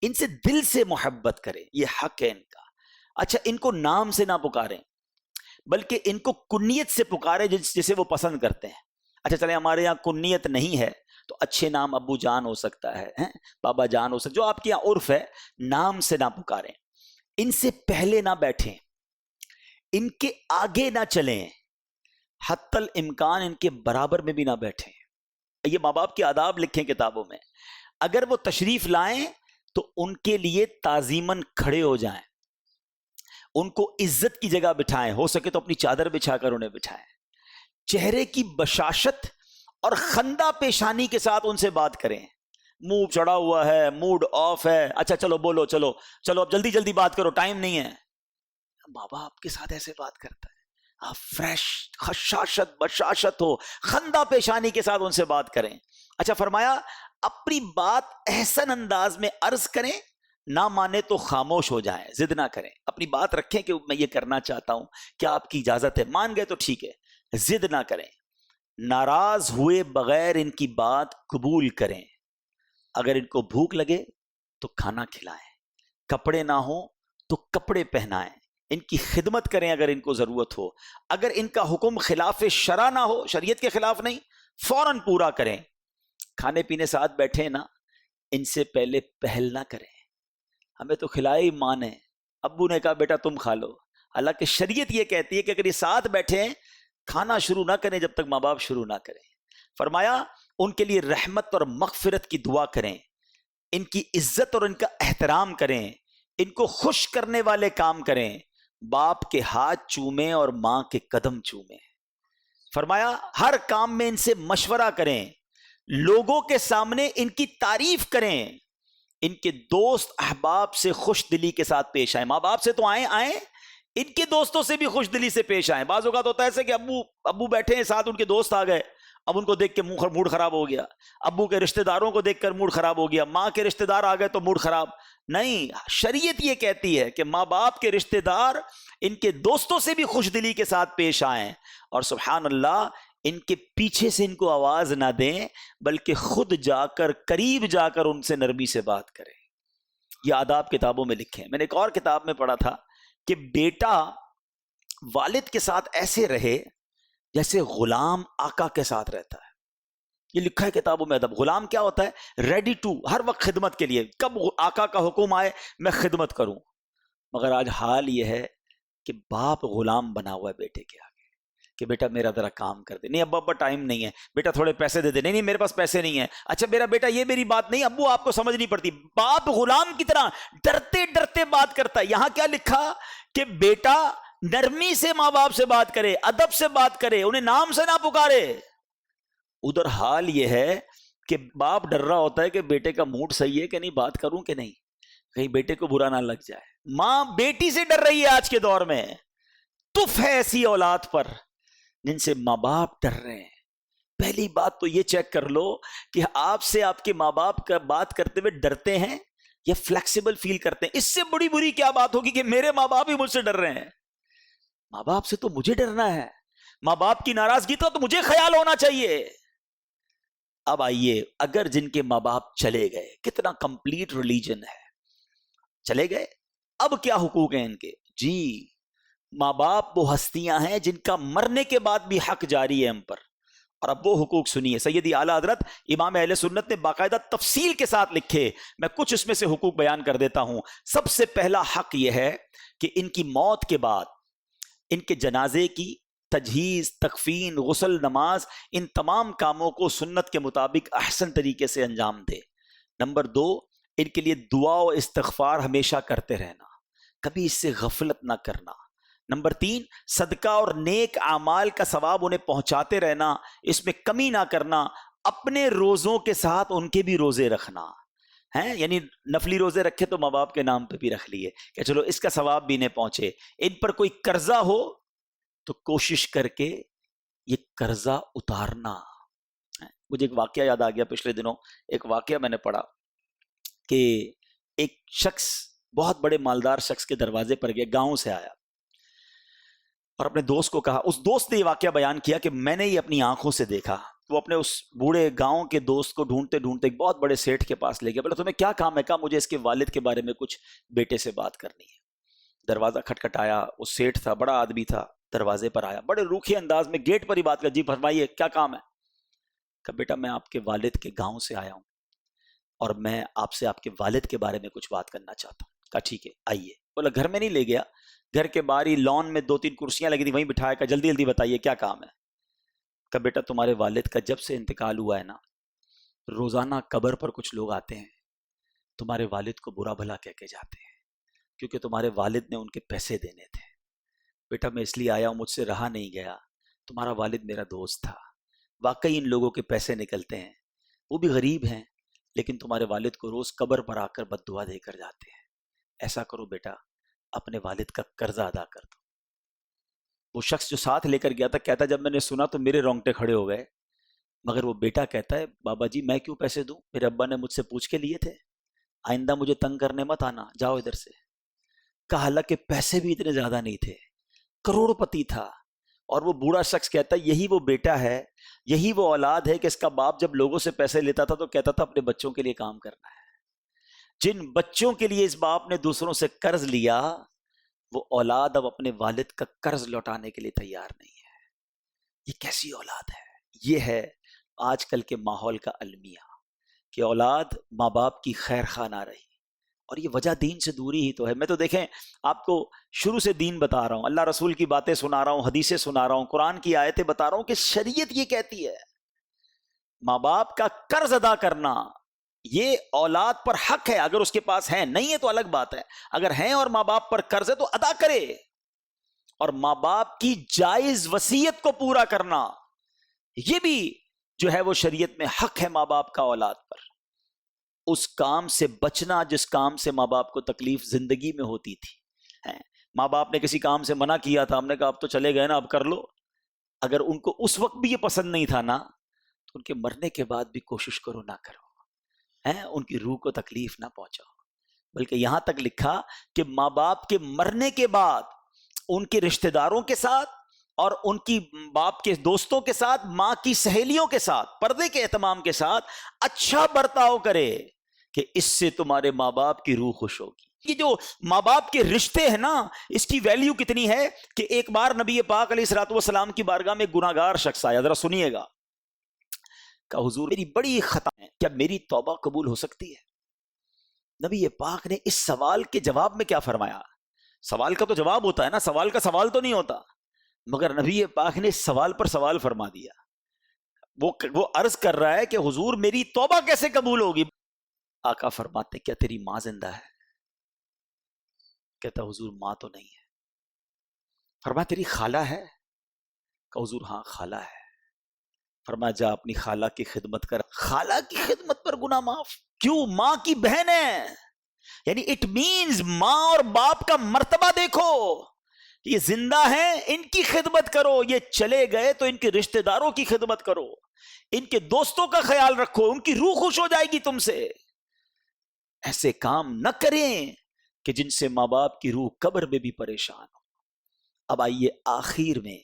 ان سے دل سے محبت کریں، یہ حق ہے ان کا۔ اچھا، ان کو نام سے نہ پکاریں بلکہ ان کو کنیت سے پکاریں جسے وہ پسند کرتے ہیں۔ اچھا چلے ہمارے یہاں کنیت نہیں ہے تو اچھے نام ابو جان ہو سکتا ہے، بابا جان ہو سکتا، جو آپ کے یہاں عرف ہے، نام سے نہ پکاریں، ان سے پہلے نہ بیٹھیں، ان کے آگے نہ چلیں، حتی الامکان ان کے برابر میں بھی نہ بیٹھیں۔ یہ ماں باپ کے آداب لکھیں کتابوں میں، اگر وہ تشریف لائیں تو ان کے لیے تعظیماً کھڑے ہو جائیں، ان کو عزت کی جگہ بٹھائیں، ہو سکے تو اپنی چادر بچھا کر انہیں بٹھائیں، چہرے کی بشاشت اور خندہ پیشانی کے ساتھ ان سے بات کریں۔ منہ چڑھا ہوا ہے، موڈ آف ہے، اچھا چلو بولو، چلو اب جلدی جلدی بات کرو، ٹائم نہیں ہے۔ ماں باپ کے ساتھ ایسے بات کرتا ہے، آپ فریش، خشاشت بشاشت ہو، خندہ پیشانی کے ساتھ ان سے بات کریں۔ اچھا فرمایا اپنی بات احسن انداز میں عرض کریں، نہ مانے تو خاموش ہو جائیں، ضد نہ کریں، اپنی بات رکھیں کہ میں یہ کرنا چاہتا ہوں، کیا آپ کی اجازت ہے؟ مان گئے تو ٹھیک ہے، ضد نہ کریں، ناراض ہوئے بغیر ان کی بات قبول کریں، اگر ان کو بھوک لگے تو کھانا کھلائیں، کپڑے نہ ہوں تو کپڑے پہنائیں، ان کی خدمت کریں اگر ان کو ضرورت ہو، اگر ان کا حکم خلاف شرع نہ ہو، شریعت کے خلاف نہیں، فوراً پورا کریں۔ کھانے پینے ساتھ بیٹھے نا، ان سے پہلے پہل نہ کریں، ہمیں تو کھلائے ماں نے، ابو نے کہا بیٹا تم کھا لو، حالانکہ شریعت یہ کہتی ہے کہ اگر یہ ساتھ بیٹھیں کھانا شروع نہ کریں جب تک ماں باپ شروع نہ کریں۔ فرمایا ان کے لیے رحمت اور مغفرت کی دعا کریں، ان کی عزت اور ان کا احترام کریں، ان کو خوش کرنے والے کام کریں، باپ کے ہاتھ چومیں اور ماں کے قدم چومیں۔ فرمایا ہر کام میں ان سے مشورہ کریں، لوگوں کے سامنے ان کی تعریف کریں، ان کے دوست احباب سے خوش دلی کے ساتھ پیش آئیں، ماں باپ سے تو آئیں ان کے دوستوں سے بھی خوش دلی سے پیش آئیں۔ بعض اوقات ہوتا ہے ایسے کہ ابو بیٹھے ہیں ساتھ، ان کے دوست آ گئے، اب ان کو دیکھ کے موڈ خراب ہو گیا، ابو کے رشتہ داروں کو دیکھ کر موڈ خراب ہو گیا، ماں کے رشتہ دار آ گئے تو موڈ خراب نہیں۔ شریعت یہ کہتی ہے کہ ماں باپ کے رشتہ دار ان کے دوستوں سے بھی خوش دلی کے ساتھ پیش آئیں، اور سبحان اللہ ان کے پیچھے سے ان کو آواز نہ دیں بلکہ خود جا کر قریب جا کر ان سے نرمی سے بات کریں۔ یہ آداب کتابوں میں لکھے ہیں۔ میں نے ایک اور کتاب میں پڑھا تھا کہ بیٹا والد کے ساتھ ایسے رہے جیسے غلام آقا کے ساتھ رہتا ہے۔ یہ لکھا ہے کتابوں میں ادب۔ غلام کیا ہوتا ہے؟ ریڈی ٹو، ہر وقت خدمت کے لیے، کب آقا کا حکم آئے میں خدمت کروں۔ مگر آج حال یہ ہے کہ باپ غلام بنا ہوا ہے بیٹے کے آگے کہ بیٹا میرا ذرا کام کر دے، نہیں ابا ٹائم نہیں ہے، بیٹا تھوڑے پیسے دے دے، نہیں میرے پاس پیسے نہیں ہیں، اچھا میرا بیٹا یہ میری بات نہیں، ابو آپ کو سمجھ نہیں پڑتی۔ باپ غلام کی طرح ڈرتے ڈرتے بات کرتا ہے۔ یہاں کیا لکھا کہ بیٹا نرمی سے ماں باپ سے بات کرے، ادب سے بات کرے، انہیں نام سے نہ پکارے۔ ادھر حال یہ ہے کہ باپ ڈر رہا ہوتا ہے کہ بیٹے کا موڈ صحیح ہے کہ نہیں، بات کروں کہ نہیں، کہیں بیٹے کو برا نہ لگ جائے۔ ماں بیٹی سے ڈر رہی ہے آج کے دور میں۔ تف ہے ایسی اولاد پر جن سے ماں باپ ڈر رہے ہیں۔ پہلی بات تو یہ چیک کر لو کہ آپ سے آپ کے ماں باپ کا بات کرتے ہوئے ڈرتے ہیں یا فلیکسیبل فیل کرتے ہیں۔ اس سے بڑی بری کیا بات ہوگی کہ میرے ماں باپ ہی مجھ سے ڈر رہے ہیں۔ ماں باپ سے تو مجھے ڈرنا ہے، ماں باپ کی ناراضگی تو مجھے خیال ہونا چاہیے۔ اب آئیے، اگر جن کے ماں باپ چلے گئے، کتنا کمپلیٹ ریلیجن ہے، چلے گئے، اب کیا حقوق ہیں ان کے؟ جی ماں باپ وہ ہستیاں ہیں جن کا مرنے کے بعد بھی حق جاری ہے ہم پر، اور اب وہ حقوق سنیے۔ سیدی اعلیٰ حضرت امام اہل سنت نے باقاعدہ تفصیل کے ساتھ لکھے، میں کچھ اس میں سے حقوق بیان کر دیتا ہوں۔ سب سے پہلا حق یہ ہے کہ ان کی موت کے بعد ان کے جنازے کی تجہیز، تکفین، غسل، نماز، ان تمام کاموں کو سنت کے مطابق احسن طریقے سے انجام دے۔ نمبر 2، ان کے لیے دعا و استغفار ہمیشہ کرتے رہنا، کبھی اس سے غفلت نہ کرنا۔ نمبر 3، صدقہ اور نیک اعمال کا ثواب انہیں پہنچاتے رہنا، اس میں کمی نہ کرنا، اپنے روزوں کے ساتھ ان کے بھی روزے رکھنا ہیں، یعنی نفلی روزے رکھے تو ماں باپ کے نام پہ بھی رکھ لیے کہ چلو اس کا ثواب بھی انہیں پہنچے۔ ان پر کوئی قرضہ ہو تو کوشش کر کے یہ قرضہ اتارنا۔ مجھے ایک واقعہ یاد آ گیا، پچھلے دنوں ایک واقعہ میں نے پڑھا کہ ایک شخص بہت بڑے مالدار شخص کے دروازے پر گیا، گاؤں سے آیا اور اپنے دوست کو کہا، اس دوست نے یہ واقعہ بیان کیا کہ میں نے یہ اپنی آنکھوں سے دیکھا۔ وہ اپنے اس بوڑھے گاؤں کے دوست کو ڈھونڈتے ڈھونڈتے ایک بہت بڑے سیٹھ کے پاس لے گیا۔ بولا تمہیں کیا کام ہے؟ کہا مجھے اس کے والد کے بارے میں کچھ بیٹے سے بات کرنی ہے۔ دروازہ کھٹکھٹایا، وہ سیٹھ تھا، بڑا آدمی تھا، دروازے پر آیا، بڑے روکھے انداز میں گیٹ پر ہی بات کر، جی فرمائیے کیا کام ہے؟ کہ بیٹا میں آپ کے والد کے گاؤں سے آیا ہوں اور میں آپ سے آپ کے والد کے بارے میں کچھ بات کرنا چاہتا ہوں۔ کہا ٹھیک ہے آئیے۔ بولا گھر میں نہیں لے گیا، گھر کے باہر ہی لان میں 2-3 کرسیاں لگی تھی وہیں بٹھایا، کہ جلدی جلدی بتائیے کیا کام ہے۔ کہ بیٹا تمہارے والد کا جب سے انتقال ہوا ہے نا، روزانہ قبر پر کچھ لوگ آتے ہیں، تمہارے والد کو برا بھلا کہہ کے جاتے ہیں، کیونکہ تمہارے والد نے ان کے پیسے دینے تھے۔ بیٹا میں اس لیے آیا ہوں، مجھ سے رہا نہیں گیا، تمہارا والد میرا دوست تھا، واقعی ان لوگوں کے پیسے نکلتے ہیں، وہ بھی غریب ہیں، لیکن تمہارے والد کو روز قبر پر آ کر بد دعا دے کر جاتے ہیں۔ ایسا کرو بیٹا، اپنے والد کا قرضہ ادا کر دو۔ وہ شخص جو ساتھ لے کر گیا تھا کہتا جب میں نے سنا تو میرے رونگٹے کھڑے ہو گئے، مگر وہ بیٹا کہتا ہے بابا جی میں کیوں پیسے دوں، میرے ابا نے مجھ سے پوچھ کے لیے تھے، آئندہ مجھے تنگ کرنے مت آنا، جاؤ ادھر سے۔ کہا حالانکہ پیسے بھی اتنے زیادہ نہیں تھے، کروڑ پتی تھا، اور وہ بوڑھا شخص کہتا ہے یہی وہ بیٹا ہے، یہی وہ اولاد ہے کہ اس کا باپ جب لوگوں سے پیسے لیتا تھا تو کہتا تھا اپنے بچوں کے لیے کام کرنا ہے۔ جن بچوں کے لیے اس باپ نے دوسروں سے قرض لیا، وہ اولاد اب اپنے والد کا قرض لوٹانے کے لیے تیار نہیں ہے۔ یہ کیسی اولاد ہے؟ یہ ہے آج کل کے ماحول کا المیہ، کہ اولاد ماں باپ کی خیر خواہ نہ رہی، اور یہ وجہ دین سے دوری ہی تو ہے۔ میں تو دیکھیں آپ کو شروع سے دین بتا رہا ہوں، اللہ رسول کی باتیں سنا رہا ہوں، حدیثیں سنا رہا ہوں، قرآن کی آیتیں بتا رہا ہوں کہ شریعت یہ کہتی ہے ماں باپ کا قرض ادا کرنا یہ اولاد پر حق ہے، اگر اس کے پاس ہے، نہیں ہے تو الگ بات ہے، اگر ہیں اور ماں باپ پر قرض ہے تو ادا کرے، اور ماں باپ کی جائز وصیت کو پورا کرنا یہ بھی جو ہے وہ شریعت میں حق ہے ماں باپ کا اولاد پر۔ اس کام سے بچنا جس کام سے ماں باپ کو تکلیف زندگی میں ہوتی تھی، ماں باپ نے کسی کام سے منع کیا تھا، ہم نے کہا اب تو چلے گئے نا اب کر لو، اگر ان کو اس وقت بھی یہ پسند نہیں تھا نا تو ان کے مرنے کے بعد بھی کوشش کرو نہ کرو، ان کی روح کو تکلیف نہ پہنچاؤ۔ بلکہ یہاں تک لکھا کہ ماں باپ کے مرنے کے بعد ان کے رشتہ داروں کے ساتھ اور ان کی باپ کے دوستوں کے ساتھ، ماں کی سہیلیوں کے ساتھ پردے کے اہتمام کے ساتھ اچھا برتاؤ کرے، کہ اس سے تمہارے ماں باپ کی روح خوش ہوگی۔ یہ جو ماں باپ کے رشتے ہیں نا، اس کی ویلیو کتنی ہے کہ ایک بار نبی پاک علیہ الصلوۃ والسلام کی بارگاہ میں گناہگار شخص آیا، ذرا سنیے گا، کہ حضور میری بڑی خطا ہے، کیا میری توبہ قبول ہو سکتی ہے؟ نبی پاک نے اس سوال کے جواب میں کیا فرمایا؟ سوال کا تو جواب ہوتا ہے نا، سوال کا سوال تو نہیں ہوتا، مگر نبی پاک نے سوال پر سوال فرما دیا۔ وہ عرض کر رہا ہے کہ حضور میری توبہ کیسے قبول ہوگی؟ آقا فرماتے کیا تیری ماں زندہ ہے؟ کہتا حضور ماں تو نہیں ہے۔ فرمایا تیری خالہ ہے؟ کہ حضور ہاں خالہ ہے۔ فرمایا جا اپنی خالہ کی خدمت کر۔ خالہ کی خدمت پر گناہ معاف؟ کیوں؟ ماں کی بہن ہے، یعنی اٹ مینز ماں اور باپ کا مرتبہ دیکھو، یہ زندہ ہیں ان کی خدمت کرو، یہ چلے گئے تو ان کے رشتہ داروں کی خدمت کرو، ان کے دوستوں کا خیال رکھو، ان کی روح خوش ہو جائے گی تم سے۔ ایسے کام نہ کریں کہ جن سے ماں باپ کی روح قبر میں بھی پریشان ہو۔ اب آئیے آخر میں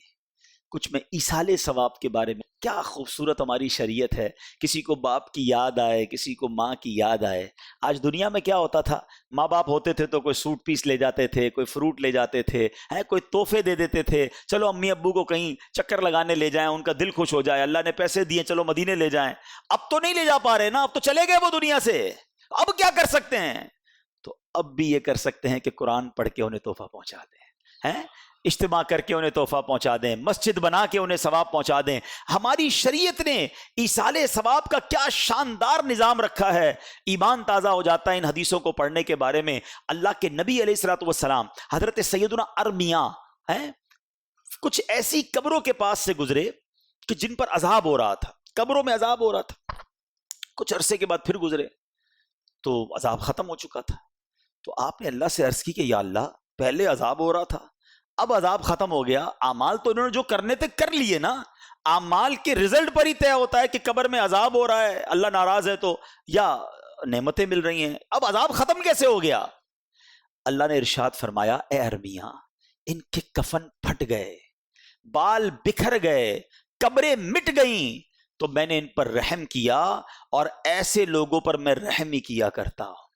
کچھ میں ایصال ثواب کے بارے میں، کیا خوبصورت ہماری شریعت ہے، کسی کو باپ کی یاد آئے، کسی کو ماں کی یاد آئے۔ آج دنیا میں کیا ہوتا تھا، ماں باپ ہوتے تھے تو کوئی سوٹ پیس لے جاتے تھے، کوئی فروٹ لے جاتے تھے، کوئی تحفے دے دیتے تھے، چلو امی ابو کو کہیں چکر لگانے لے جائیں، ان کا دل خوش ہو جائے، اللہ نے پیسے دیے چلو مدینے لے جائیں۔ اب تو نہیں لے جا پا رہے نا، اب تو چلے گئے وہ دنیا سے، اب کیا کر سکتے ہیں؟ تو اب بھی یہ کر سکتے ہیں کہ قرآن پڑھ کے انہیں تحفہ پہنچا دیں، اجتماع کر کے انہیں تحفہ پہنچا دیں، مسجد بنا کے انہیں ثواب پہنچا دیں۔ ہماری شریعت نے ایصال ثواب کا کیا شاندار نظام رکھا ہے، ایمان تازہ ہو جاتا ہے ان حدیثوں کو پڑھنے کے بارے میں۔ اللہ کے نبی علیہ الصلوۃ والسلام حضرت سیدنا ارمیہ کچھ ایسی قبروں کے پاس سے گزرے کہ جن پر عذاب ہو رہا تھا، قبروں میں عذاب ہو رہا تھا۔ کچھ عرصے کے بعد پھر گزرے تو عذاب ختم ہو چکا تھا، تو آپ نے اللہ سے عرض کی کہ یا اللہ پہلے عذاب ہو رہا تھا، اب عذاب ختم ہو گیا، اعمال تو انہوں نے جو کرنے تھے کر لیے نا، اعمال کے رزلٹ پر ہی طے ہوتا ہے کہ قبر میں عذاب ہو رہا ہے، اللہ ناراض ہے تو یا نعمتیں مل رہی ہیں، اب عذاب ختم کیسے ہو گیا؟ اللہ نے ارشاد فرمایا اے ارمیہ ان کے کفن پھٹ گئے، بال بکھر گئے، قبریں مٹ گئیں، تو میں نے ان پر رحم کیا، اور ایسے لوگوں پر میں رحم ہی کیا کرتا ہوں۔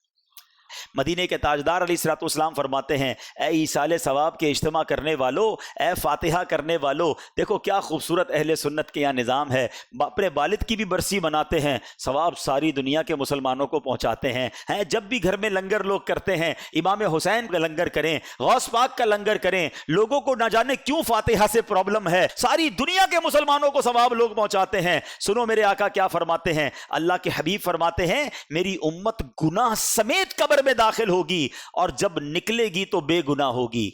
مدینے کے تاجدار علیہ السلام فرماتے ہیں اے ایصال ثواب کے اجتماع کرنے والو، اے فاتحہ کرنے والو، دیکھو کیا خوبصورت اہل سنت کے یہاں نظام ہے، اپنے والد کی بھی برسی مناتے ہیں، ثواب ساری دنیا کے مسلمانوں کو پہنچاتے ہیں۔ جب بھی گھر میں لنگر لوگ کرتے ہیں، امام حسین کا لنگر کریں، غوث پاک کا لنگر کریں، لوگوں کو نہ جانے کیوں فاتحہ سے پرابلم ہے، ساری دنیا کے مسلمانوں کو ثواب لوگ پہنچاتے ہیں۔ سنو میرے آقا کیا فرماتے ہیں، اللہ کے حبیب فرماتے ہیں میری امت گناہ سمیت قبر میں داخل ہوگی اور جب نکلے گی تو بے گناہ ہوگی۔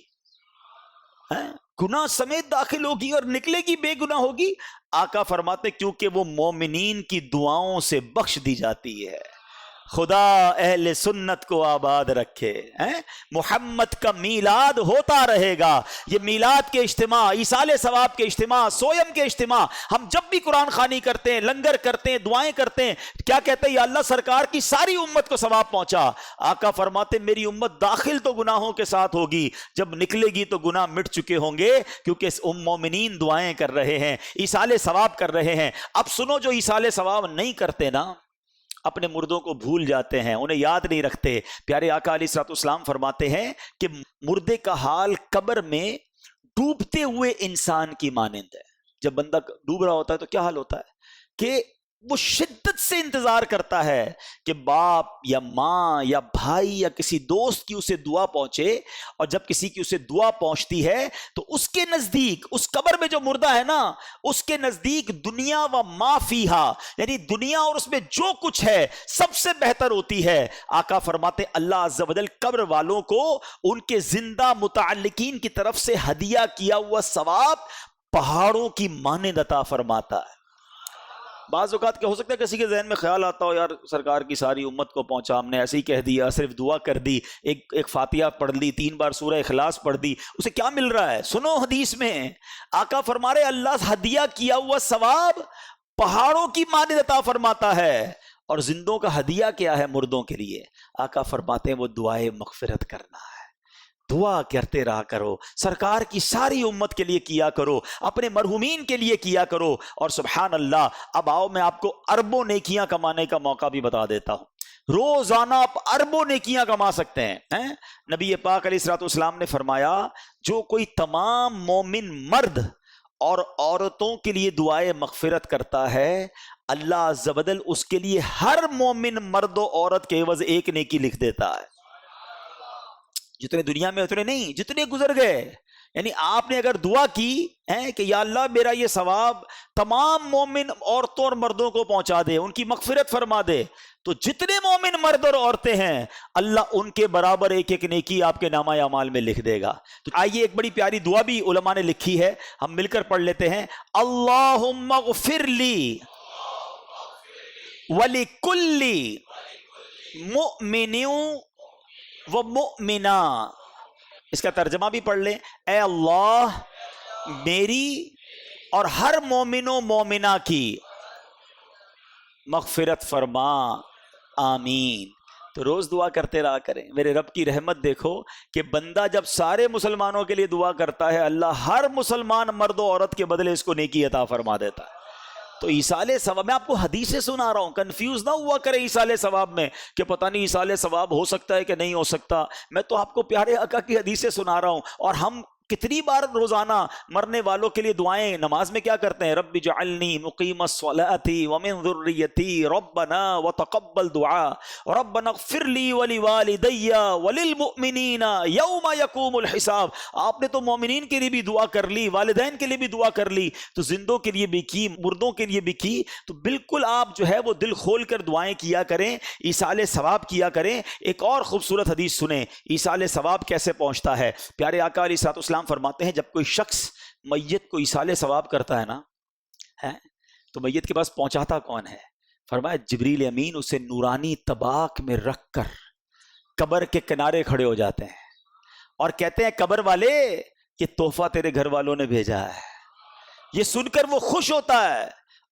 گناہ سمیت داخل ہوگی اور نکلے گی بے گناہ ہوگی۔ آقا فرماتے کیونکہ وہ مومنین کی دعاؤں سے بخش دی جاتی ہے۔ خدا اہل سنت کو آباد رکھے۔ محمد کا میلاد ہوتا رہے گا۔ یہ میلاد کے اجتماع، ایصال ثواب کے اجتماع، سویم کے اجتماع، ہم جب بھی قرآن خوانی کرتے ہیں، لنگر کرتے ہیں، دعائیں کرتے ہیں، کیا کہتے ہیں یا اللہ سرکار کی ساری امت کو ثواب پہنچا۔ آقا فرماتے میری امت داخل تو گناہوں کے ساتھ ہوگی، جب نکلے گی تو گناہ مٹ چکے ہوں گے، کیونکہ مومنین دعائیں کر رہے ہیں، ایصال ثواب کر رہے ہیں۔ اب سنو جو ایصال ثواب نہیں کرتے نا، اپنے مردوں کو بھول جاتے ہیں، انہیں یاد نہیں رکھتے۔ پیارے آقا علیہ السلام فرماتے ہیں کہ مردے کا حال قبر میں ڈوبتے ہوئے انسان کی مانند ہے۔ جب بندہ ڈوب رہا ہوتا ہے تو کیا حال ہوتا ہے کہ وہ شدت سے انتظار کرتا ہے کہ باپ یا ماں یا بھائی یا کسی دوست کی اسے دعا پہنچے، اور جب کسی کی اسے دعا پہنچتی ہے تو اس کے نزدیک، اس قبر میں جو مردہ ہے نا، اس کے نزدیک دنیا و ما فیہا، یعنی دنیا اور اس میں جو کچھ ہے سب سے بہتر ہوتی ہے۔ آقا فرماتے اللہ عز و جل قبر والوں کو ان کے زندہ متعلقین کی طرف سے ہدیہ کیا ہوا ثواب پہاڑوں کی مانند عطا فرماتا ہے۔ بعض اوقات کیا ہو سکتا ہے کسی کے ذہن میں خیال آتا ہو یار سرکار کی ساری امت کو پہنچا، ہم نے ایسے ہی کہہ دیا، صرف دعا کر دی، ایک فاتحہ پڑھ لی، 3 بار سورہ اخلاص پڑھ دی، اسے کیا مل رہا ہے؟ سنو حدیث میں آقا فرما رہے اللہ ہدیہ کیا ہوا ثواب پہاڑوں کی مانند عطا فرماتا ہے۔ اور زندوں کا ہدیہ کیا ہے مردوں کے لیے؟ آقا فرماتے ہیں وہ دعائے مغفرت کرنا ہے۔ دعا کرتے رہا کرو، سرکار کی ساری امت کے لیے کیا کرو، اپنے مرحومین کے لیے کیا کرو، اور سبحان اللہ۔ اب آؤ میں آپ کو اربوں نیکیاں کمانے کا موقع بھی بتا دیتا ہوں۔ روزانہ آپ اربوں نیکیاں کما سکتے ہیں۔ نبی پاک علیہ السلام نے فرمایا جو کوئی تمام مومن مرد اور عورتوں کے لیے دعائے مغفرت کرتا ہے، اللہ عز و جل اس کے لیے ہر مومن مرد و عورت کے عوض ایک نیکی لکھ دیتا ہے۔ جتنے دنیا میں اتنے نہیں، جتنے گزر گئے۔ یعنی آپ نے اگر دعا کی کہ یا اللہ میرا یہ ثواب تمام مومن عورتوں اور مردوں کو پہنچا دے، ان کی مغفرت فرما دے، تو جتنے مومن مرد اور عورتیں ہیں اللہ ان کے برابر ایک ایک نیکی آپ کے نامہ اعمال میں لکھ دے گا۔ تو آئیے ایک بڑی پیاری دعا بھی علماء نے لکھی ہے، ہم مل کر پڑھ لیتے ہیں۔ اللہم اغفر لی ولکل مؤمن و مؤمنہ۔ اس کا ترجمہ بھی پڑھ لیں، اے اللہ میری اور ہر مومن و مومنہ کی مغفرت فرما، آمین۔ تو روز دعا کرتے رہا کریں۔ میرے رب کی رحمت دیکھو کہ بندہ جب سارے مسلمانوں کے لیے دعا کرتا ہے اللہ ہر مسلمان مرد و عورت کے بدلے اس کو نیکی عطا فرما دیتا ہے۔ تو ایصال ثواب، میں آپ کو حدیثیں سنا رہا ہوں، کنفیوز نہ ہوا کرے ایصال ثواب میں کہ پتہ نہیں ایصال ثواب ہو سکتا ہے کہ نہیں ہو سکتا۔ میں تو آپ کو پیارے آقا کی حدیثیں سنا رہا ہوں، اور ہم کتنی بار روزانہ مرنے والوں کے لیے دعائیں نماز میں کیا کرتے ہیں؟ رب اجعلنی مقیم الصلاۃ ومن ذریتی ربنا وتقبل دعاء ربنا اغفر لی ولوالدی وللمؤمنین یوم یقوم الحساب۔ آپ نے تو مومنین کے لیے بھی دعا کر لی، والدین کے لیے بھی دعا کر لی، تو زندوں کے لیے بھی کی، مردوں کے لیے بھی کی۔ تو بالکل آپ جو ہے وہ دل کھول کر دعائیں کیا کریں، ایصال ثواب کیا کریں۔ ایک اور خوبصورت حدیث سنیں ایصال ثواب کیسے پہنچتا ہے۔ پیارے آقا علیہ السلام فرماتے ہیں جب کوئی شخص میت کو ایصال ثواب کرتا ہے نا، تو میت کے پاس پہنچاتا کون ہے؟ فرمایا جبریل امین اسے نورانی طباق میں رکھ کر قبر کے کنارے کھڑے ہو جاتے ہیں اور کہتے ہیں قبر والے یہ تحفہ تیرے گھر والوں نے بھیجا ہے۔ یہ سن کر وہ خوش ہوتا ہے،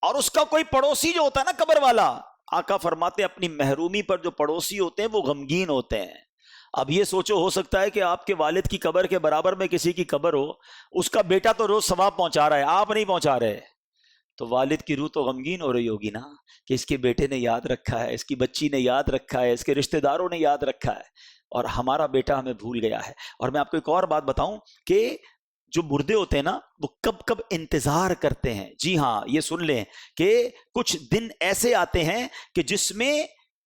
اور اس کا کوئی پڑوسی جو ہوتا ہے نا قبر والا، آقا فرماتے اپنی محرومی پر جو پڑوسی ہوتے ہیں وہ غمگین ہوتے ہیں۔ اب یہ سوچو، ہو سکتا ہے کہ آپ کے والد کی قبر کے برابر میں کسی کی قبر ہو، اس کا بیٹا تو روز ثواب پہنچا رہا ہے، آپ نہیں پہنچا رہے، تو والد کی روح تو غمگین ہو رہی ہوگی نا کہ اس کے بیٹے نے یاد رکھا ہے، اس کی بچی نے یاد رکھا ہے، اس کے رشتہ داروں نے یاد رکھا ہے، اور ہمارا بیٹا ہمیں بھول گیا ہے۔ اور میں آپ کو ایک اور بات بتاؤں کہ جو مردے ہوتے ہیں نا وہ کب کب انتظار کرتے ہیں۔ جی ہاں، یہ سن لیں کہ کچھ دن ایسے آتے ہیں کہ جس میں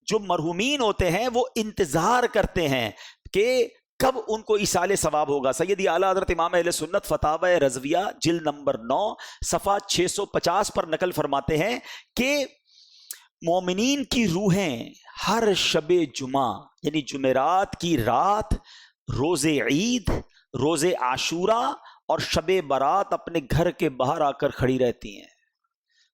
جو مرحومین ہوتے ہیں وہ انتظار کرتے ہیں کہ کب ان کو ایصال ثواب ہوگا۔ سیدی اعلیٰ حضرت امام اہل سنت فتاوی رضویہ جلد نمبر 9 صفحہ 650 پر نقل فرماتے ہیں کہ مومنین کی روحیں ہر شب جمعہ یعنی جمعرات کی رات، روز عید، روز عاشوراء اور شب برات اپنے گھر کے باہر آ کر کھڑی رہتی ہیں۔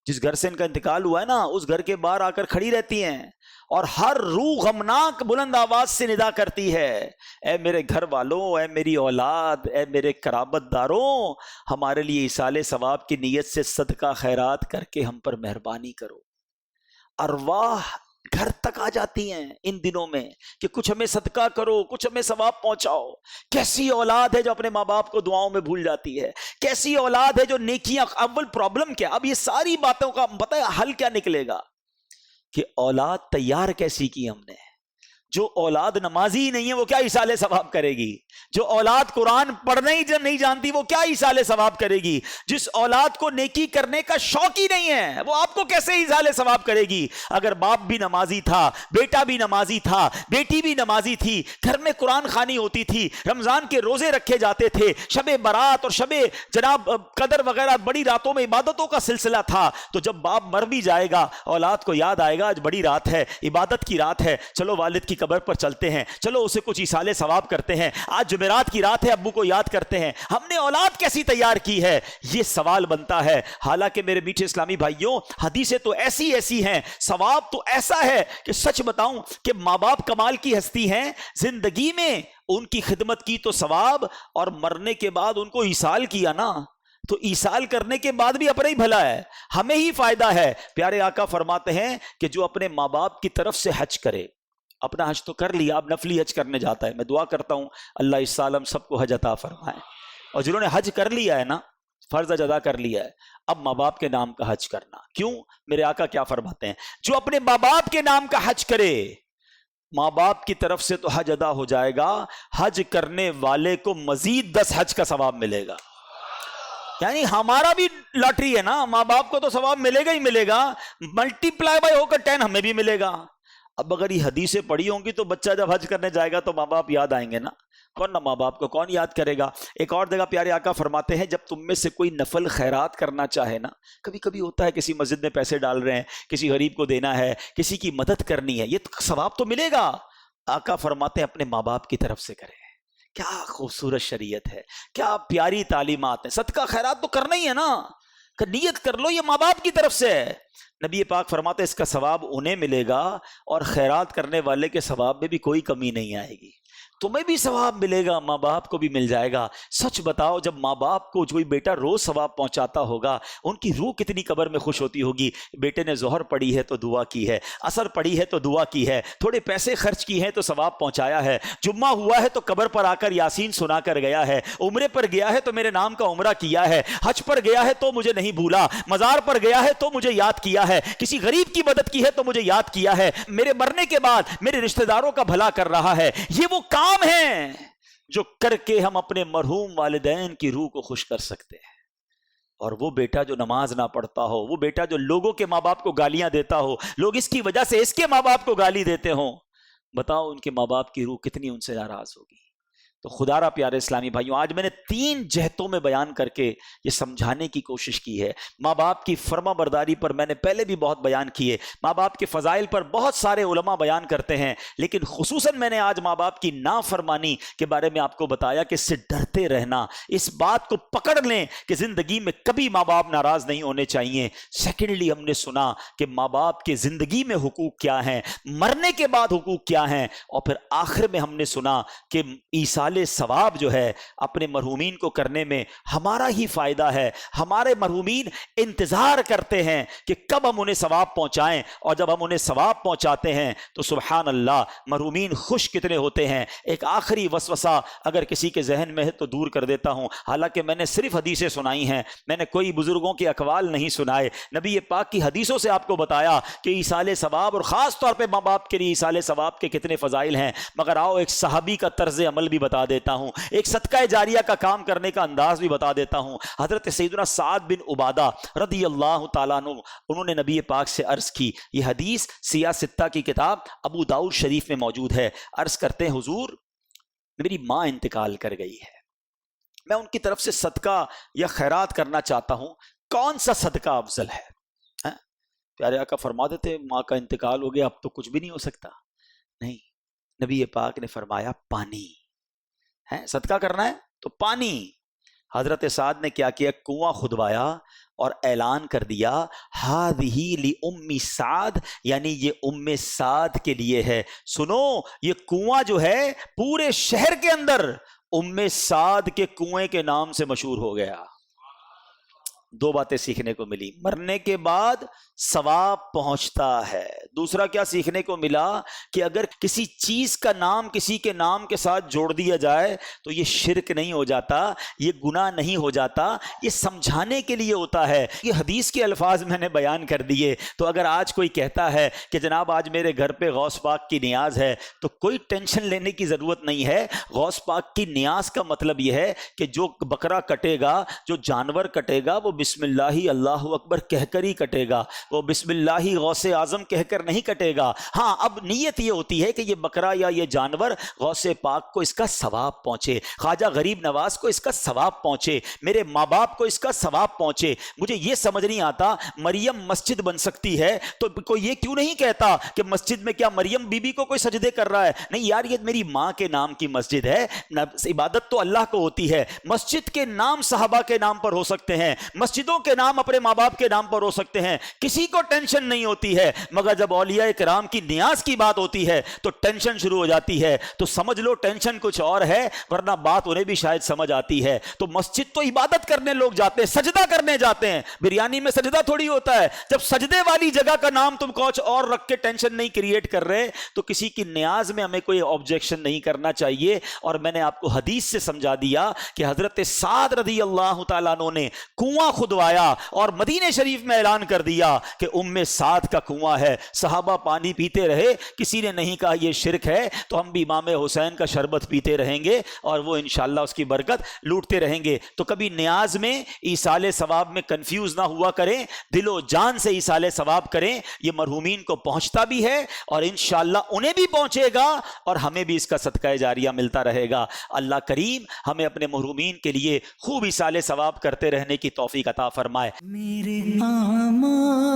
جس گھر سے ان کا انتقال ہوا ہے نا اس گھر کے باہر آ کر کھڑی رہتی ہیں، اور ہر روح غمناک بلند آواز سے ندا کرتی ہے، اے میرے گھر والوں، اے میری اولاد، اے میرے قرابت داروں، ہمارے لیے ایصال ثواب کی نیت سے صدقہ خیرات کر کے ہم پر مہربانی کرو۔ ارواح گھر تک آ جاتی ہیں ان دنوں میں کہ کچھ ہمیں صدقہ کرو، کچھ ہمیں ثواب پہنچاؤ۔ کیسی اولاد ہے جو اپنے ماں باپ کو دعاؤں میں بھول جاتی ہے، کیسی اولاد ہے جو نیکیاں۔ اول پرابلم کیا، اب یہ ساری باتوں کا پتہ ہے حل کیا نکلے گا کہ اولاد تیار کیسی کی ہم نے۔ جو اولاد نمازی ہی نہیں ہے وہ کیا ایصال ثواب کرے گی؟ جو اولاد قرآن پڑھنا ہی نہیں جانتی وہ کیا ایصال ثواب کرے گی؟ جس اولاد کو نیکی کرنے کا شوق ہی نہیں ہے وہ آپ کو کیسے ایصال ثواب کرے گی؟ اگر باپ بھی نمازی تھا، بیٹا بھی نمازی تھا، بیٹی بھی نمازی تھی، گھر میں قرآن خوانی ہوتی تھی، رمضان کے روزے رکھے جاتے تھے، شب برات اور شب جناب قدر وغیرہ بڑی راتوں میں عبادتوں کا سلسلہ تھا، تو جب باپ مر بھی جائے گا اولاد کو یاد آئے گا آج بڑی رات ہے، عبادت کی رات ہے، چلو والد کی قبر پر چلتے ہیں، چلو اسے کچھ ایصال ثواب کرتے ہیں، آج جمعرات کی رات ہے ابو کو یاد کرتے ہیں۔ ہم نے اولاد کیسی تیار کی ہے؟ یہ سوال بنتا ہے۔ حالانکہ میرے میٹھے اسلامی بھائیوں حدیثیں تو ایسی ایسی ہیں، ثواب تو ایسا ہے کہ سچ بتاؤں کہ ماں باپ کمال کی ہستی ہیں، زندگی میں ان کی خدمت کی تو ثواب، اور مرنے کے بعد ان کو ایصال کیا نا تو ایصال کرنے کے بعد بھی اپنا ہی بھلا ہے، ہمیں ہی فائدہ ہے۔ پیارے آقا فرماتے ہیں کہ جو اپنے ماں باپ کی طرف سے حج کرے، اپنا حج تو کر لیا، اب نفلی حج کرنے جاتا ہے، میں دعا کرتا ہوں اللہ اس سال ہم سب کو حج عطا فرمائے، اور جنہوں نے حج کر لیا ہے نا، فرض حج ادا کر لیا ہے، اب ماں باپ کے نام کا حج کرنا۔ کیوں؟ میرے آقا کیا فرماتے ہیں، جو اپنے ماں باپ کے نام کا حج کرے ماں باپ کی طرف سے تو حج ادا ہو جائے گا، حج کرنے والے کو مزید 10 حج کا ثواب ملے گا۔ یعنی ہمارا بھی لاٹری ہے نا، ماں باپ کو تو ثواب ملے گا ہی ملے گا، ملٹی پلائی بائی ہو کر 10 ہمیں بھی ملے گا۔ اب اگر یہ حدیثیں پڑھی ہوں گی تو بچہ جب حج کرنے جائے گا تو ماں باپ یاد آئیں گے نا، کون نہ ماں باپ کو کون یاد کرے گا۔ ایک اور جگہ پیارے آقا فرماتے ہیں جب تم میں سے کوئی نفل خیرات کرنا چاہے نا، کبھی کبھی ہوتا ہے کسی مسجد میں پیسے ڈال رہے ہیں، کسی غریب کو دینا ہے، کسی کی مدد کرنی ہے، یہ ثواب تو ملے گا۔ آقا فرماتے ہیں اپنے ماں باپ کی طرف سے کریں۔ کیا خوبصورت شریعت ہے، کیا پیاری تعلیمات ہیں۔ صدقہ خیرات تو کرنا ہی ہے نا، کہ نیت کر لو یہ ماں باپ کی طرف سے ہے۔ نبی پاک فرماتے اس کا ثواب انہیں ملے گا، اور خیرات کرنے والے کے ثواب میں بھی کوئی کمی نہیں آئے گی، تمہیں بھی ثواب ملے گا، ماں باپ کو بھی مل جائے گا۔ سچ بتاؤ جب ماں باپ کو کوئی بیٹا روز ثواب پہنچاتا ہوگا ان کی روح کتنی قبر میں خوش ہوتی ہوگی۔ بیٹے نے ظہر پڑھی ہے تو دعا کی ہے، عصر پڑھی ہے تو دعا کی ہے، تھوڑے پیسے خرچ کی ہیں تو ثواب پہنچایا ہے، جمعہ ہوا ہے تو قبر پر آ کر یاسین سنا کر گیا ہے، عمرے پر گیا ہے تو میرے نام کا عمرہ کیا ہے، حج پر گیا ہے تو مجھے نہیں بھولا، مزار پر گیا ہے تو مجھے یاد کیا ہے، کسی غریب کی مدد کی ہے تو مجھے یاد کیا ہے، میرے مرنے کے بعد میرے رشتہ داروں کا بھلا کر رہا ہے۔ یہ وہ کام ہیں جو کر کے ہم اپنے مرحوم والدین کی روح کو خوش کر سکتے ہیں۔ اور وہ بیٹا جو نماز نہ پڑھتا ہو، وہ بیٹا جو لوگوں کے ماں باپ کو گالیاں دیتا ہو، لوگ اس کی وجہ سے اس کے ماں باپ کو گالی دیتے ہوں، بتاؤ ان کے ماں باپ کی روح کتنی ان سے ناراض ہوگی۔ تو خدا را پیارے اسلامی بھائیوں، آج میں نے 3 جہتوں میں بیان کر کے یہ سمجھانے کی کوشش کی ہے۔ ماں باپ کی فرما برداری پر میں نے پہلے بھی بہت بیان کیے، ماں باپ کے فضائل پر بہت سارے علماء بیان کرتے ہیں، لیکن خصوصاً میں نے آج ماں باپ کی نافرمانی کے بارے میں آپ کو بتایا کہ اس سے ڈرتے رہنا، اس بات کو پکڑ لیں کہ زندگی میں کبھی ماں باپ ناراض نہیں ہونے چاہیے۔ سیکنڈلی ہم نے سنا کہ ماں باپ کے زندگی میں حقوق کیا ہیں، مرنے کے بعد حقوق کیا ہیں، اور پھر آخر میں ہم نے سنا کہ ایصال ایصال ثواب جو ہے اپنے مرحومین کو کرنے میں ہمارا ہی فائدہ ہے. ہمارے مرحومین انتظار کرتے ہیں کہ کب ہم انہیں ثواب پہنچائیں, اور جب ہم انہیں ثواب پہنچاتے ہیں تو سبحان اللہ مرحومین خوش کتنے ہوتے ہیں. ایک آخری وسوسہ اگر کسی کے ذہن میں ہے تو دور کر دیتا ہوں, حالانکہ میں نے صرف حدیثیں سنائی ہیں, میں نے کوئی بزرگوں کے اقوال نہیں سنائے. نبی پاک کی حدیثوں سے آپ کو بتایا کہ ایصال ثواب اور خاص طور پہ ماں باپ کے لیے ایصال ثواب کے کتنے فضائل ہیں. مگر آؤ ایک صحابی کا طرز عمل بھی بتا دیتا ہوں, ایک صدقہ جاریہ کا کام کرنے کا انداز بھی بتا دیتا ہوں. حضرت سیدنا سعد بن عبادہ رضی اللہ تعالیٰ عنہ, انہوں نے نبی پاک سے عرض کی, یہ حدیث سیاہ ستہ کی کتاب ابو داؤد شریف میں موجود ہے. عرض کرتے ہیں حضور میری ماں انتقال کر گئی ہے, میں ان کی طرف سے صدقہ یا خیرات کرنا چاہتا ہوں, کون سا صدقہ افضل ہے؟ پیارے آقا فرما دیتے ماں کا انتقال ہو گیا اب تو کچھ بھی نہیں ہو سکتا. نہیں, نبی پاک نے فرمایا پانی ہے, صدقہ کرنا ہے تو پانی. حضرت سعد نے کیا کیا, کنواں کھدوایا اور اعلان کر دیا ہذہ لأم سعد, یعنی یہ ام سعد کے لیے ہے. سنو یہ کنواں جو ہے پورے شہر کے اندر ام سعد کے کنویں کے نام سے مشہور ہو گیا. دو باتیں سیکھنے کو ملی, مرنے کے بعد ثواب پہنچتا ہے. دوسرا کیا سیکھنے کو ملا کہ اگر کسی چیز کا نام کسی کے نام کے ساتھ جوڑ دیا جائے تو یہ شرک نہیں ہو جاتا, یہ گناہ نہیں ہو جاتا. یہ سمجھانے کے لیے ہوتا ہے. یہ حدیث کے الفاظ میں نے بیان کر دیے. تو اگر آج کوئی کہتا ہے کہ جناب آج میرے گھر پہ غوث پاک کی نیاز ہے, تو کوئی ٹینشن لینے کی ضرورت نہیں ہے. غوث پاک کی نیاز کا مطلب یہ ہے کہ جو بکرا کٹے گا, جو جانور کٹے گا, وہ بسم اللہ اللہ اکبر کہہ کر ہی کٹے گا, وہ بسم اللہ غوث اعظم کہہ کر نہیں کٹے گا. ہاں اب نیت یہ ہوتی ہے کہ یہ بکرا یا یہ جانور غوث پاک کو اس کا ثواب پہنچے, خواجہ غریب نواز کو اس کا ثواب پہنچے, میرے ماں باپ کو اس کا ثواب پہنچے. مجھے یہ سمجھ نہیں آتا مریم مسجد بن سکتی ہے تو کوئی یہ کیوں نہیں کہتا کہ مسجد میں کیا مریم بی بی کو کوئی سجدے کر رہا ہے؟ نہیں یار, یہ میری ماں کے نام کی مسجد ہے, عبادت تو اللہ کو ہوتی ہے. مسجد کے نام صحابہ کے نام پر ہو سکتے ہیں, مسجدوں کے نام اپنے ماں باپ کے نام پر ہو سکتے ہیں, کسی کو ٹینشن نہیں ہوتی ہے. مگر جب اولیاء کرام کی نیاز کی بات ہوتی ہے تو ٹینشن شروع ہو جاتی ہے. تو سمجھ لو ٹینشن کچھ اور ہے, ورنہ بات انہیں بھی شاید سمجھ آتی ہے. تو مسجد تو عبادت کرنے لوگ جاتے ہیں, سجدہ کرنے جاتے ہیں. بریانی میں سجدہ تھوڑی ہوتا ہے. جب سجدے والی جگہ کا نام تم کچھ اور رکھ کے ٹینشن نہیں کریٹ کر رہے تو کسی کی نیاز میں ہمیں کوئی آبجیکشن نہیں کرنا چاہیے. اور میں نے آپ کو حدیث سے سمجھا دیا کہ حضرت سعد رضی اللہ تعالیٰ عنہ نے کنواں کھدوایا اور مدینہ شریف میں اعلان کر دیا کہ ام سعد کا کنواں ہے. صحابہ پانی پیتے رہے, کسی نے نہیں کہا یہ شرک ہے, تو ہم بھی امام حسین کا شربت پیتے رہیں گے اور وہ انشاءاللہ اس کی برکت لوٹتے رہیں گے. تو کبھی نیاز میں ایصال ثواب میں کنفیوز نہ ہوا کریں, دل و جان سے ایصال ثواب کریں. یہ مرحومین کو پہنچتا بھی ہے اور انشاءاللہ انہیں بھی پہنچے گا اور ہمیں بھی اس کا صدقہ جاریہ ملتا رہے گا. اللہ کریم ہمیں اپنے مرحومین کے لیے خوب ایصال ثواب کرتے رہنے کی توفیق عطا فرمائے. میرے آمال